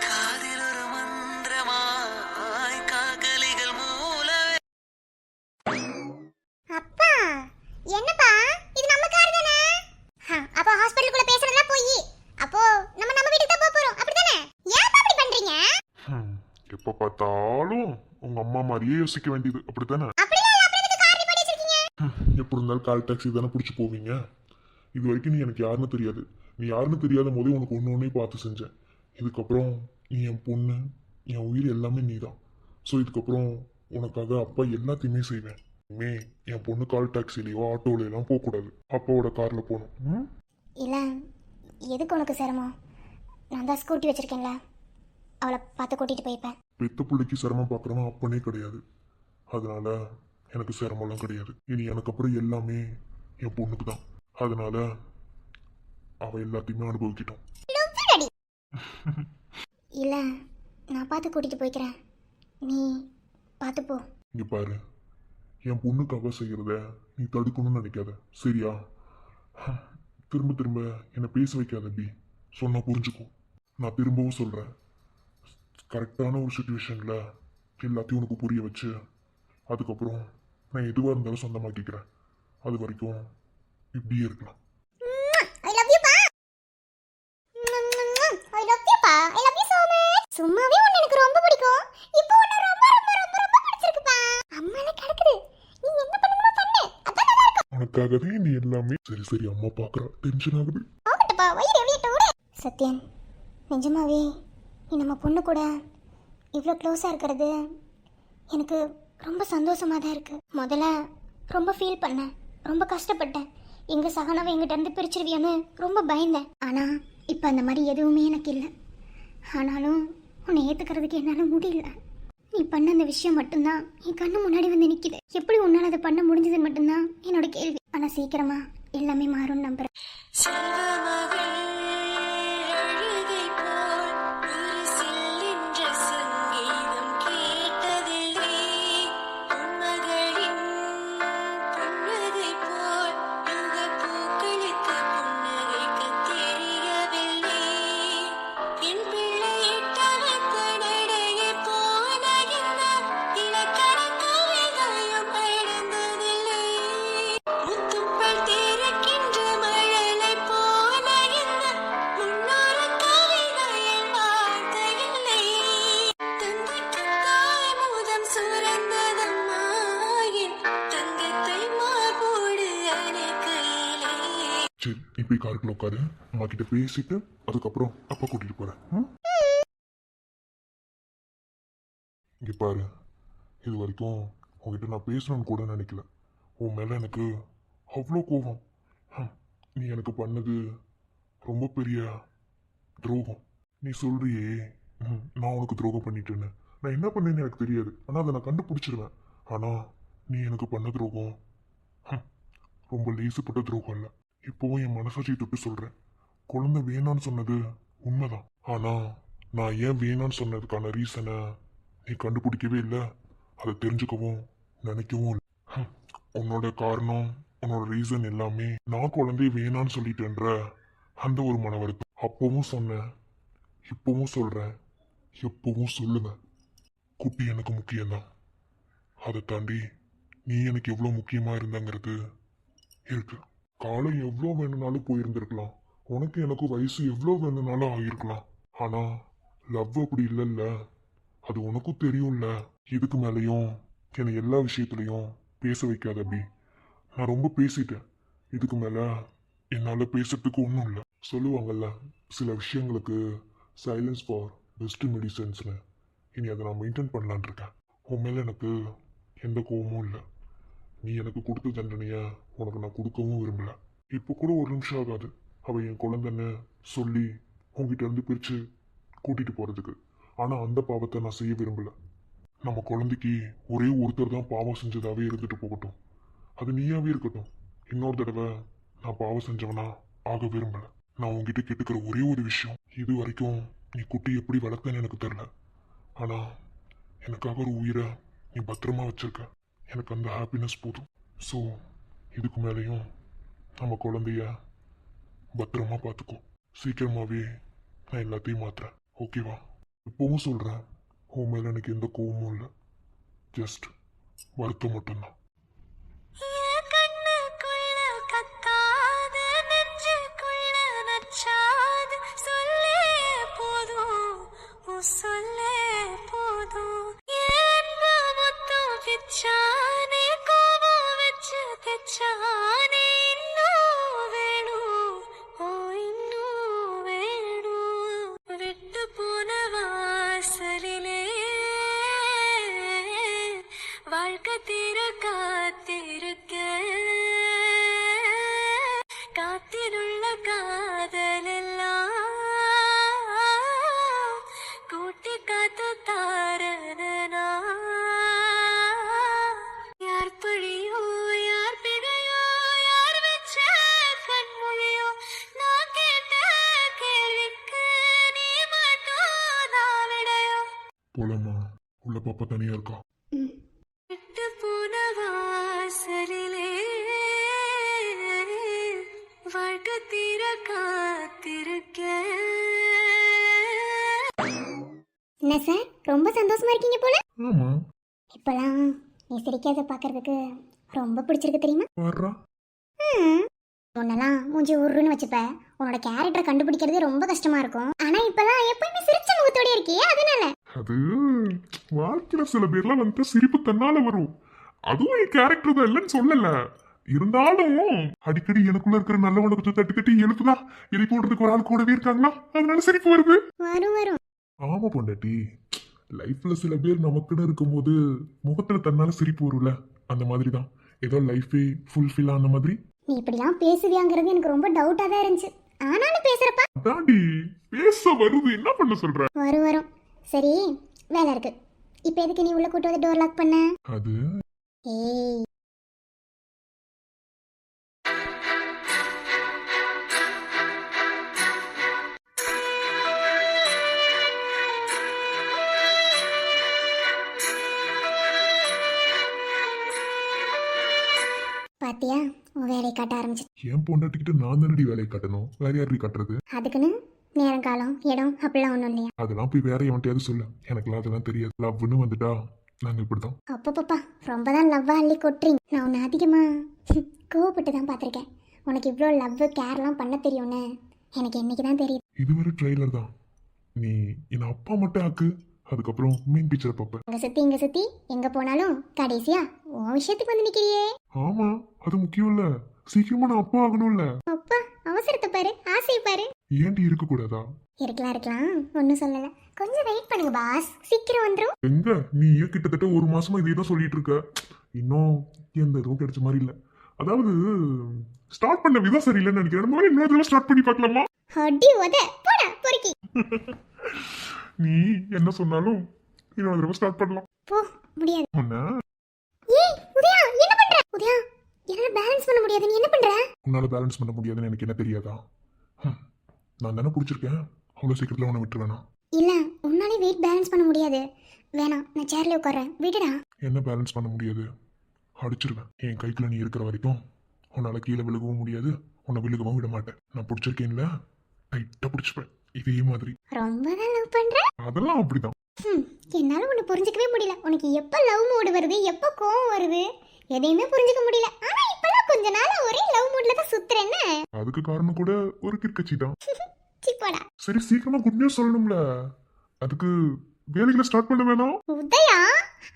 [SPEAKER 5] காதில் ஒரு மந்திரமாய் காகலிகள் மூலவே.
[SPEAKER 2] அப்பா, என்னப்பா இது நம்ம கார் தானே? அப்போ ஹாஸ்பிடலுக்குள்ள பேசுறதெல்லாம் போய் அப்போ நம்ம வீட்டுக்கு தான் போறோம், அப்படிதானே? ஏன்ப்பா அப்படி பண்றீங்க?
[SPEAKER 3] எப்ப பார்த்தாலும் உங்க அம்மா மாதிரியே யோசிக்க வேண்டியது, அப்படித்தானே?
[SPEAKER 2] அப்படிலாம் இல்ல. அப்புறம் எதுக்கு கார் நிப்பாட்டி வச்சிருக்கீங்க?
[SPEAKER 3] எப்படி இருந்தாலும் கால் டாக்ஸி தானே பிடிச்சி போவீங்க. இது வரைக்கும் நீ எனக்கு யாருன்னு தெரியாது. நீ யாருன்னு தெரியாத போதே உனக்கு ஒன்று ஒன்றே பார்த்து செஞ்சேன். இதுக்கப்புறம் நீ என் பொண்ணு, என் உயிர் எல்லாமே நீ தான். ஸோ இதுக்கப்புறம் உனக்காக அப்பா எல்லாத்தையுமே செய்வேன். இனிமே என் பொண்ணு கால் டாக்ஸிலேயோ ஆட்டோலையெல்லாம் போகக்கூடாது. அப்பாவோட காரில் போகணும்.
[SPEAKER 2] இல்ல, எதுக்கு உனக்கு சிரமம்? நான் தான் ஸ்கூட்டி வச்சிருக்கேன்ல, அவளை பார்த்து கூட்டிட்டு போய்ப்பேன்.
[SPEAKER 3] பெத்த பிள்ளைக்கு சிரமம் பார்க்குறவன் அப்பனே கிடையாது. அதனால எனக்கு சிரமம்லாம் கிடையாது. இனி எனக்கு அப்புறம் எல்லாமே என் பொண்ணுக்கு தான். அதனால அவ எல்லாத்தையுமே அனுபவிக்கிட்டோம்.
[SPEAKER 2] இல்ல, நான் பார்த்து கூட்டிட்டு போய்க்கிறேன், நீ பார்த்து போ.
[SPEAKER 3] இங்க பாரு, என் பொண்ணுக்காக செய்யறத நீ தடுக்கணும்னு நினைக்காத, சரியா? திரும்ப திரும்ப என்னை பேச வைக்காத பி. சொன்னா புரிஞ்சுக்கும். நான் திரும்பவும் சொல்றேன், கரெக்டான ஒரு சுச்சுவேஷன்ல எல்லாத்தையும் உனக்கு புரிய வச்சு அதுக்கப்புறம் நான் எதுவாக இருந்தாலும் சொந்தமாக்கிக்கிறேன். அது வரைக்கும் இப்படியே இருக்கலாம்.
[SPEAKER 2] I love you, பா. I love you, பா. I love you so much. சும்மாவே உன்னை எனக்கு ரொம்ப பிடிக்கும். இப்போ உன்னை ரொம்ப ரொம்ப ரொம்ப ரொம்ப பிடிச்சிருக்குப்பா. அம்மால கிடக்குது. நீ என்ன பண்ணணுமோ பண்ணு. அதான் நல்லா இருக்கும்.
[SPEAKER 3] உனக்காகவே நீ எல்லாமே. சரி சரி, அம்மா பார்க்குறா, டென்ஷன் ஆகுது.
[SPEAKER 2] போகட்டுப்பா, வயிறு எவ்வளோ. சத்யன், நிஜமாவே நீ நம்ம பொண்ணு கூட இவ்வளோ க்ளோஸாக இருக்கிறது எனக்கு ரொம்ப சந்தோஷமாக தான் இருக்குது. முதல்ல ரொம்ப ஃபீல் பண்ணேன், ரொம்ப கஷ்டப்பட்டேன். எங்கள் சகனாவை எங்கிட்ட இருந்து பிரிச்சிருவியான்னு ரொம்ப பயந்தேன். ஆனால் இப்போ அந்த மாதிரி எதுவுமே எனக்கு இல்லை. ஆனாலும் உன்னை ஏற்றுக்கிறதுக்கு என்னால் முடியல. நீ பண்ண அந்த விஷயம் மட்டும்தான் என் கண்ணு முன்னாடி வந்து நிற்கிது. எப்படி உன்னால் அதை பண்ண முடிஞ்சதுன்னு மட்டும்தான் என்னோட கேள்வி. ஆனால் சீக்கிரமா எல்லாமே மாறும்னு நம்புறேன்.
[SPEAKER 5] செல்வமகள் அழுகை போல் ஒரு செல்லின்ற சங்கீதம் கேட்டதில்லை. பொன்மகளின் புன்னகை போல் யுக பூக்களுக்கு புன்னகைக்க தெரியவில்லை. என் பிள்ளையிட்டவத்த நடையை போல இந்த இலக்கண கவிதையும் எழுந்ததில்லை. முத்துப்பல் திறக்கின்ற மழலை போல இந்த முன்னொரு கவிதையில் வார்த்தை இல்லை. தந்தைக்கு தாய் முதம் சுரந்ததம்மா என் தங்கத்தை மார்போடு அணைக்கையிலே.
[SPEAKER 3] சரி, நீ போய் காருக்குள்ள உட்காரு. அம்மா கிட்ட பேசிட்டு அதுக்கப்புறம் அப்பா கூட்டிட்டு போறேன். இங்கே பாரு, இது வரைக்கும் உங்ககிட்ட நான் பேசணும்னு கூட நினைக்கல. உன் மேலே எனக்கு அவ்வளோ கோபம். நீ எனக்கு பண்ணது ரொம்ப பெரிய துரோகம். நீ சொல்றியே நான் உனக்கு துரோகம் பண்ணிட்டேன்னு. நான் என்ன பண்ணேன்னு எனக்கு தெரியாது, ஆனால் அதை நான் கண்டுபிடிச்சிருவேன். ஆனால் நீ எனக்கு பண்ண துரோகம் ரொம்ப லேசுப்பட்ட துரோகம் இல்லை. இப்போவும் என் மனசாட்சியை தொட்டு சொல்கிறேன், குழந்தை வேணான்னு சொன்னது உண்மைதான். ஆனால் நான் ஏன் வேணான்னு சொன்னதுக்கான ரீசனை நீ கண்டுபிடிக்கவே இல்லை, அதை தெரிஞ்சுக்கவும் நினைக்கவும் இல்லை. உன்னோட காரணம், உன்னோட ரீசன் எல்லாமே நான் குழந்தைய வேணான்னு சொல்லிட்டேன்ற அந்த ஒரு மன வருத்தம். அப்பவும் சொன்னேன், இப்பவும் சொல்கிறேன், எப்பவும் சொல்லுவேன், குட்டி எனக்கு முக்கியம்தான். அதை தாண்டி நீ எனக்கு எவ்வளோ முக்கியமாக இருந்தங்கிறது இருக்கு. காலம் எவ்வளோ வேணும்னாலும் போயிருந்திருக்கலாம், உனக்கு எனக்கு வயசு எவ்வளோ வேணும்னாலும் ஆகியிருக்கலாம். ஆனால் லவ் அப்படி இல்லைல்ல, அது உனக்கும் தெரியும்ல. இதுக்கு மேலேயும் என்னை எல்லா விஷயத்துலையும் பேச வைக்காத அபி. நான் ரொம்ப பேசிட்டேன், இதுக்கு மேலே என்னால் பேசுறதுக்கு ஒன்றும் இல்லை. சொல்லுவாங்கல்ல, சில விஷயங்களுக்கு சைலன்ஸ் ஃபார் பெஸ்ட் மெடிசன்ஸ்னு. இனி அதை நான் மெயின்டைன் பண்ணலான் இருக்கேன். உன் மேலே எனக்கு எந்த கோபமும் இல்லை. நீ எனக்கு கொடுத்த தண்டனையை உனக்கு நான் கொடுக்கவும் விரும்பல. இப்போ கூட ஒரு நிமிஷம் ஆகாது அவள் என் குழந்தைன்னு சொல்லி உங்ககிட்ட இருந்து பிரித்து கூட்டிகிட்டு போகிறதுக்கு. ஆனால் அந்த பாவத்தை நான் செய்ய விரும்பல. நம்ம குழந்தைக்கு ஒரே ஒருத்தர் தான் பாவம் செஞ்சதாகவே இருந்துட்டு போகட்டும், அது நீயாவே இருக்கட்டும். இன்னொரு தடவை நான் பாவம் செஞ்சவனா ஆக விரும்பலை. நான் உங்ககிட்ட கேட்டுக்கிற ஒரே ஒரு விஷயம், இது வரைக்கும் நீ குட்டி எப்படி வளர்த்தேன்னு எனக்கு தெரில, ஆனால் எனக்காக ஒரு உயிரை நீ பத்திரமா வச்சிருக்க. எனக்கு அந்த ஹாப்பினஸ் போதும். ஸோ இதுக்கு மேலேயும் நம்ம குழந்தைய பத்திரமா பார்த்துக்கோ. சீக்கிரமாகவே நான் எல்லாத்தையும் மாத்துறேன், ஓகேவா? இப்போவும் சொல்கிறேன், உன் மேலே எனக்கு எந்த கோவமும் இல்லை, ஜஸ்ட் வருத்தம் மட்டும்தான்.
[SPEAKER 5] என் கண்ணுக்குள்ள கத்தாத நெஞ்சுக்குள்ள நச்சாது சொல்லே போதும், உன் சொல்லே போதும். என் மொத்தம் பிச்சானே கோபம் வச்சு தெச்சானே இன்னும் வேணும், ஓ இன்னும் வேணும். விட்டு போன வாசலிலே வாழ்க்கை தீர காத்திருக்க, காத்திருள்ள காதல் எல்லாம் கூட்டி காத்து தாரதனா. யார் பழியோ யார் பிழையோ யார் வச்ச கண்மொழியோ, நான் கேட்ட கேள்விக்கு நீ மட்டும் தான் விடையோ.
[SPEAKER 3] போலாமா? உள்ள பாப்பா தனியாக இருக்கா?
[SPEAKER 5] விட்டு போன வாசலிலே வாழ்க்கை தீர காத்திருக்க.
[SPEAKER 2] என்ன சார், ரொம்ப சந்தோஷமா இருக்கீங்க போல.
[SPEAKER 3] ஆமாம்.
[SPEAKER 2] இப்போலாம் நீ சிரிக்காத பார்க்கறதுக்கு ரொம்ப பிடிச்சிருக்கு தெரியுமா?
[SPEAKER 3] வர்றா.
[SPEAKER 2] முன்னெல்லாம் மூஞ்சி உருன்னு வச்சுப்ப, உன்னோட கேரக்டரை கண்டுபிடிக்கிறது ரொம்ப கஷ்டமா இருக்கும். ஆனா இப்பெல்லாம் எப்பயுமே சிரிச்ச முகத்தோட இருக்கியே, அதனால.
[SPEAKER 3] அது வாழ்க்கையில சில பேர்லாம் வந்து சிரிப்பு தன்னால வரும். அதுவும் என் கேரக்டர் தான் இல்லைன்னு சொல்லல. இருந்தாலும் அடிக்கடி எனக்குள்ள இருக்கிற நல்லவனை கொஞ்சம் தட்டி தட்டி எழுப்புதான் எழுப்பி விடுறதுக்கு ஒரு ஆள் கூடவே இருக்காங்களா, அதனால சிரிப்பு வருது.
[SPEAKER 2] வரும் வரும்.
[SPEAKER 3] ஆமா பொண்டாட்டி, லைஃப்ல சில பேர் நமக்குன்னு இருக்கும்போது முகத்துல தன்னால சிரிப்பு வரும்ல, அந்த மாதிரி தான் ஏதோ லைஃபே ஃபுல்ஃபில் ஆன மாதிரி.
[SPEAKER 2] நீ இப்படிலாம் பேசுவியாங்கிறது எனக்கு ரொம்ப டவுட்டா தான் இருந்துச்சு. ஆனாலும் பேசுறப்ப
[SPEAKER 3] தாண்டி பேச வருது, என்ன பண்ண சொல்ற?
[SPEAKER 2] வரும் வரும். சரி, வேலை இருக்கு. இப்போ எதுக்கு நீ உள்ள கூட்டு வந்து டோர் லாக் பண்ண?
[SPEAKER 3] அது
[SPEAKER 2] ஏய், பாத்தியா, உன் வேலையை காட்ட ஆரம்பிச்சு.
[SPEAKER 3] என் பொண்டாட்டிக்கிட்ட நான் தானடி வேலையை காட்டணும், வேற யாரு காட்டுறது?
[SPEAKER 2] அதுக்குன்னு நேரம் காலம் இடம் அப்படிலாம் ஒன்றும் இல்லையா?
[SPEAKER 3] அதெல்லாம் போய் வேற எவன்ட்டையாவது சொல்லு, எனக்குலாம் அதெல்லாம் தெரியாது. லவ்னு வந்துட்டா நாங்க இப்படிதான்.
[SPEAKER 2] அப்பப்பப்பா, ரொம்ப தான் லவ்வாக அள்ளி கொட்டுறீங்க. நான் உன்னை அதிகமாக கோவப்பட்டு தான் பார்த்துருக்கேன். உனக்கு இவ்வளோ லவ் கேர்லாம் பண்ண தெரியும்னு எனக்கு என்னைக்கு தான் தெரியுது.
[SPEAKER 3] இது ஒரு ட்ரெய்லர் தான். நீ என் அப்பா மட்டும் ஆக்கு, அதுக்கப்புறம் மீன் பிக்சரை பார்ப்பேன்.
[SPEAKER 2] இங்கே சுற்றி எங்கே போனாலும் கடைசியா உன் விஷயத்துக்கு வந்து நிற்கிறியே.
[SPEAKER 3] ஆமா, அது முக்கியம் இல்ல, சீக்கிரமா நான் அப்பா ஆகணும்ல.
[SPEAKER 2] அப்பா, அவசரத்தை பாரு, ஆசை பாரு.
[SPEAKER 3] ஏன்டி இருக்கக்கூடாதா?
[SPEAKER 2] இருக்கலாம் ஒன்றும் சொல்லலை. கொஞ்சம் வெயிட் பண்ணுங்க பாஸ், சீக்கிரம் வந்துடும்.
[SPEAKER 3] எங்க நீ கிட்டத்தட்ட ஒரு மாசமா இதே தான் சொல்லிட்டு இருக்க. இன்னும் எந்த இதுவும் கிடைச்ச மாதிரி இல்ல. அதாவது ஸ்டார்ட் பண்ண விதம் சரியில்லைன்னு நினைக்கிறேன். இந்த மாதிரி இன்னொரு தடவை ஸ்டார்ட் பண்ணி பார்க்கலாமா?
[SPEAKER 2] அடி உத போடா பொறுக்கி.
[SPEAKER 3] நீ என்ன சொன்னாலும் இன்னொரு தடவை ஸ்டார்ட் பண்ணலாம்.
[SPEAKER 2] போ முடியாது.
[SPEAKER 3] உன்ன
[SPEAKER 2] ஏய் உதயா என்ன பண்ற? உதயா என்னால பேலன்ஸ் பண்ண முடியாது, நீ என்ன பண்ற?
[SPEAKER 3] உன்னால பேலன்ஸ் பண்ண முடியாதுன்னு எனக்கு என்ன தெரியாதா? நான் தானே பிடிச்சிருக்கேன், அவ்வளோ சீக்கிரத்தில் உன்னை விட்டு வேணாம்.
[SPEAKER 2] இல்ல உன்னாலே வெயிட் பேலன்ஸ் பண்ண முடியாது. வேணாம், நான் சேர்ல உட்கார்றேன், விடுடா.
[SPEAKER 3] என்ன பேலன்ஸ் பண்ண முடியாது? அடிச்சிருவேன். என் கைக்குள்ள நீ இருக்கிற வரைக்கும் உன்னால கீழே விழுகவும் முடியாது, உன்னை விழுகவும் விட மாட்டேன். நான் பிடிச்சிருக்கேன்ல, டைட்டா பிடிச்சிப்பேன். இதே மாதிரி.
[SPEAKER 2] ரொம்ப தான் லவ் பண்ற.
[SPEAKER 3] அதெல்லாம் அப்படிதான்.
[SPEAKER 2] என்னால உன்னை புரிஞ்சுக்கவே முடியல. உனக்கு எப்ப லவ் மூடு வருது, எப்ப கோவம் வருது, எதையுமே புரிஞ்சுக்க முடியல. ஆனா இப்பெல்லாம் கொஞ்ச நாளா ஒரே லவ் மூட்ல தான் சுத்துறேன்னு.
[SPEAKER 3] அதுக்கு காரணம் கூட ஒரு கிற்கச்சி தான்.
[SPEAKER 2] சிப்போடா.
[SPEAKER 3] சரி சீக்கிரமா குட் நியூஸ் சொல்லணும்ல, அதுக்கு வேலைகளை ஸ்டார்ட் பண்ண வேணாம்.
[SPEAKER 2] உதயா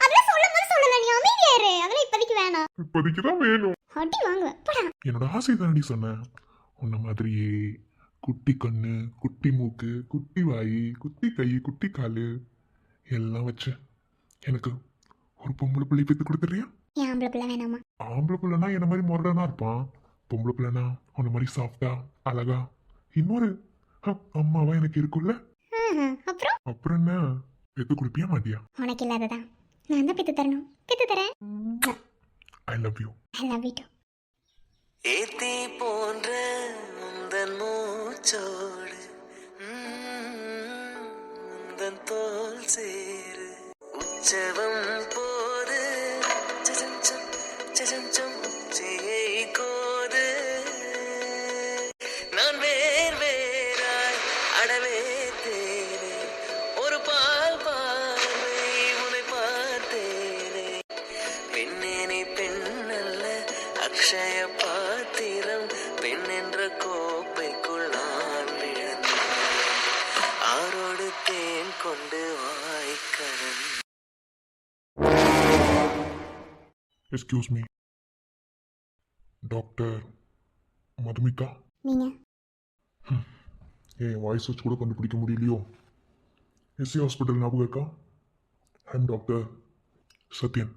[SPEAKER 2] அதெல்லாம் சொல்லும்போது சொல்லல, நீ அமைதியா இரு. அதெல்லாம் இப்போதைக்கு வேணாம்.
[SPEAKER 3] இப்போதைக்கு தான் வேணும்.
[SPEAKER 2] அடி வாங்குவேன் போடா.
[SPEAKER 3] என்னோட ஆசை தானடி சொன்னேன். உன்ன மாதிரியே குட்டி கண்ணு, குட்டி மூக்கு, குட்டி வாய், குட்டி கை, குட்டி காலு எல்லாம் வச்சு எனக்கு ஒரு பொம்பளை பிள்ளை பெற்று கொடுத்துறியா?
[SPEAKER 2] என் ஆம்பளை பிள்ளை வேணாமா?
[SPEAKER 3] ஆம்பளை பிள்ளைனா என்ன மாதிரி முரடனா இருப்பான். பொம்பளை பிள்ளைனா உன்ன மாதிரி சாஃப்டா அழகா இன்னொரு அம்மாவா எனக்கு இருக்குல்ல.
[SPEAKER 2] அப்புறம்
[SPEAKER 3] அப்புறம் என்ன பெத்து குடிப்பியா மாட்டியா?
[SPEAKER 2] உனக்கு இல்லாததா நான் தான் பெத்து தரணும். பெத்து தரேன்.
[SPEAKER 3] I love you.
[SPEAKER 2] I love you to.
[SPEAKER 6] ஏத்தி போன்ற உந்தன் மூச்சோடு உந்தன் தோல் சேரு உற்சவம் போது சஜஞ்சம் சஜஞ்சம் உச்சியை கோது நான் வேறாய் அடவே தேனே ஒரு பால் பார்வை உன்னை பார்த்தேனே பெண்ணே நீ பெண்ணல்ல அக்ஷய பாத்திரம் பெண் என்ற கோப்பைக்குள் நான் விழுந்தேன் ஆரோடு தேன் கொண்டு வாய்க்கணும்.
[SPEAKER 3] Excuse me doctor Madhumitha.
[SPEAKER 2] நீங்க
[SPEAKER 3] என் வாய்ஸ் வச்சு கூட கண்டுபிடிக்க முடியலையோ? எஸ்சி ஹாஸ்பிட்டல் ஞாபகம் இருக்கா? I'm doctor Sathyan.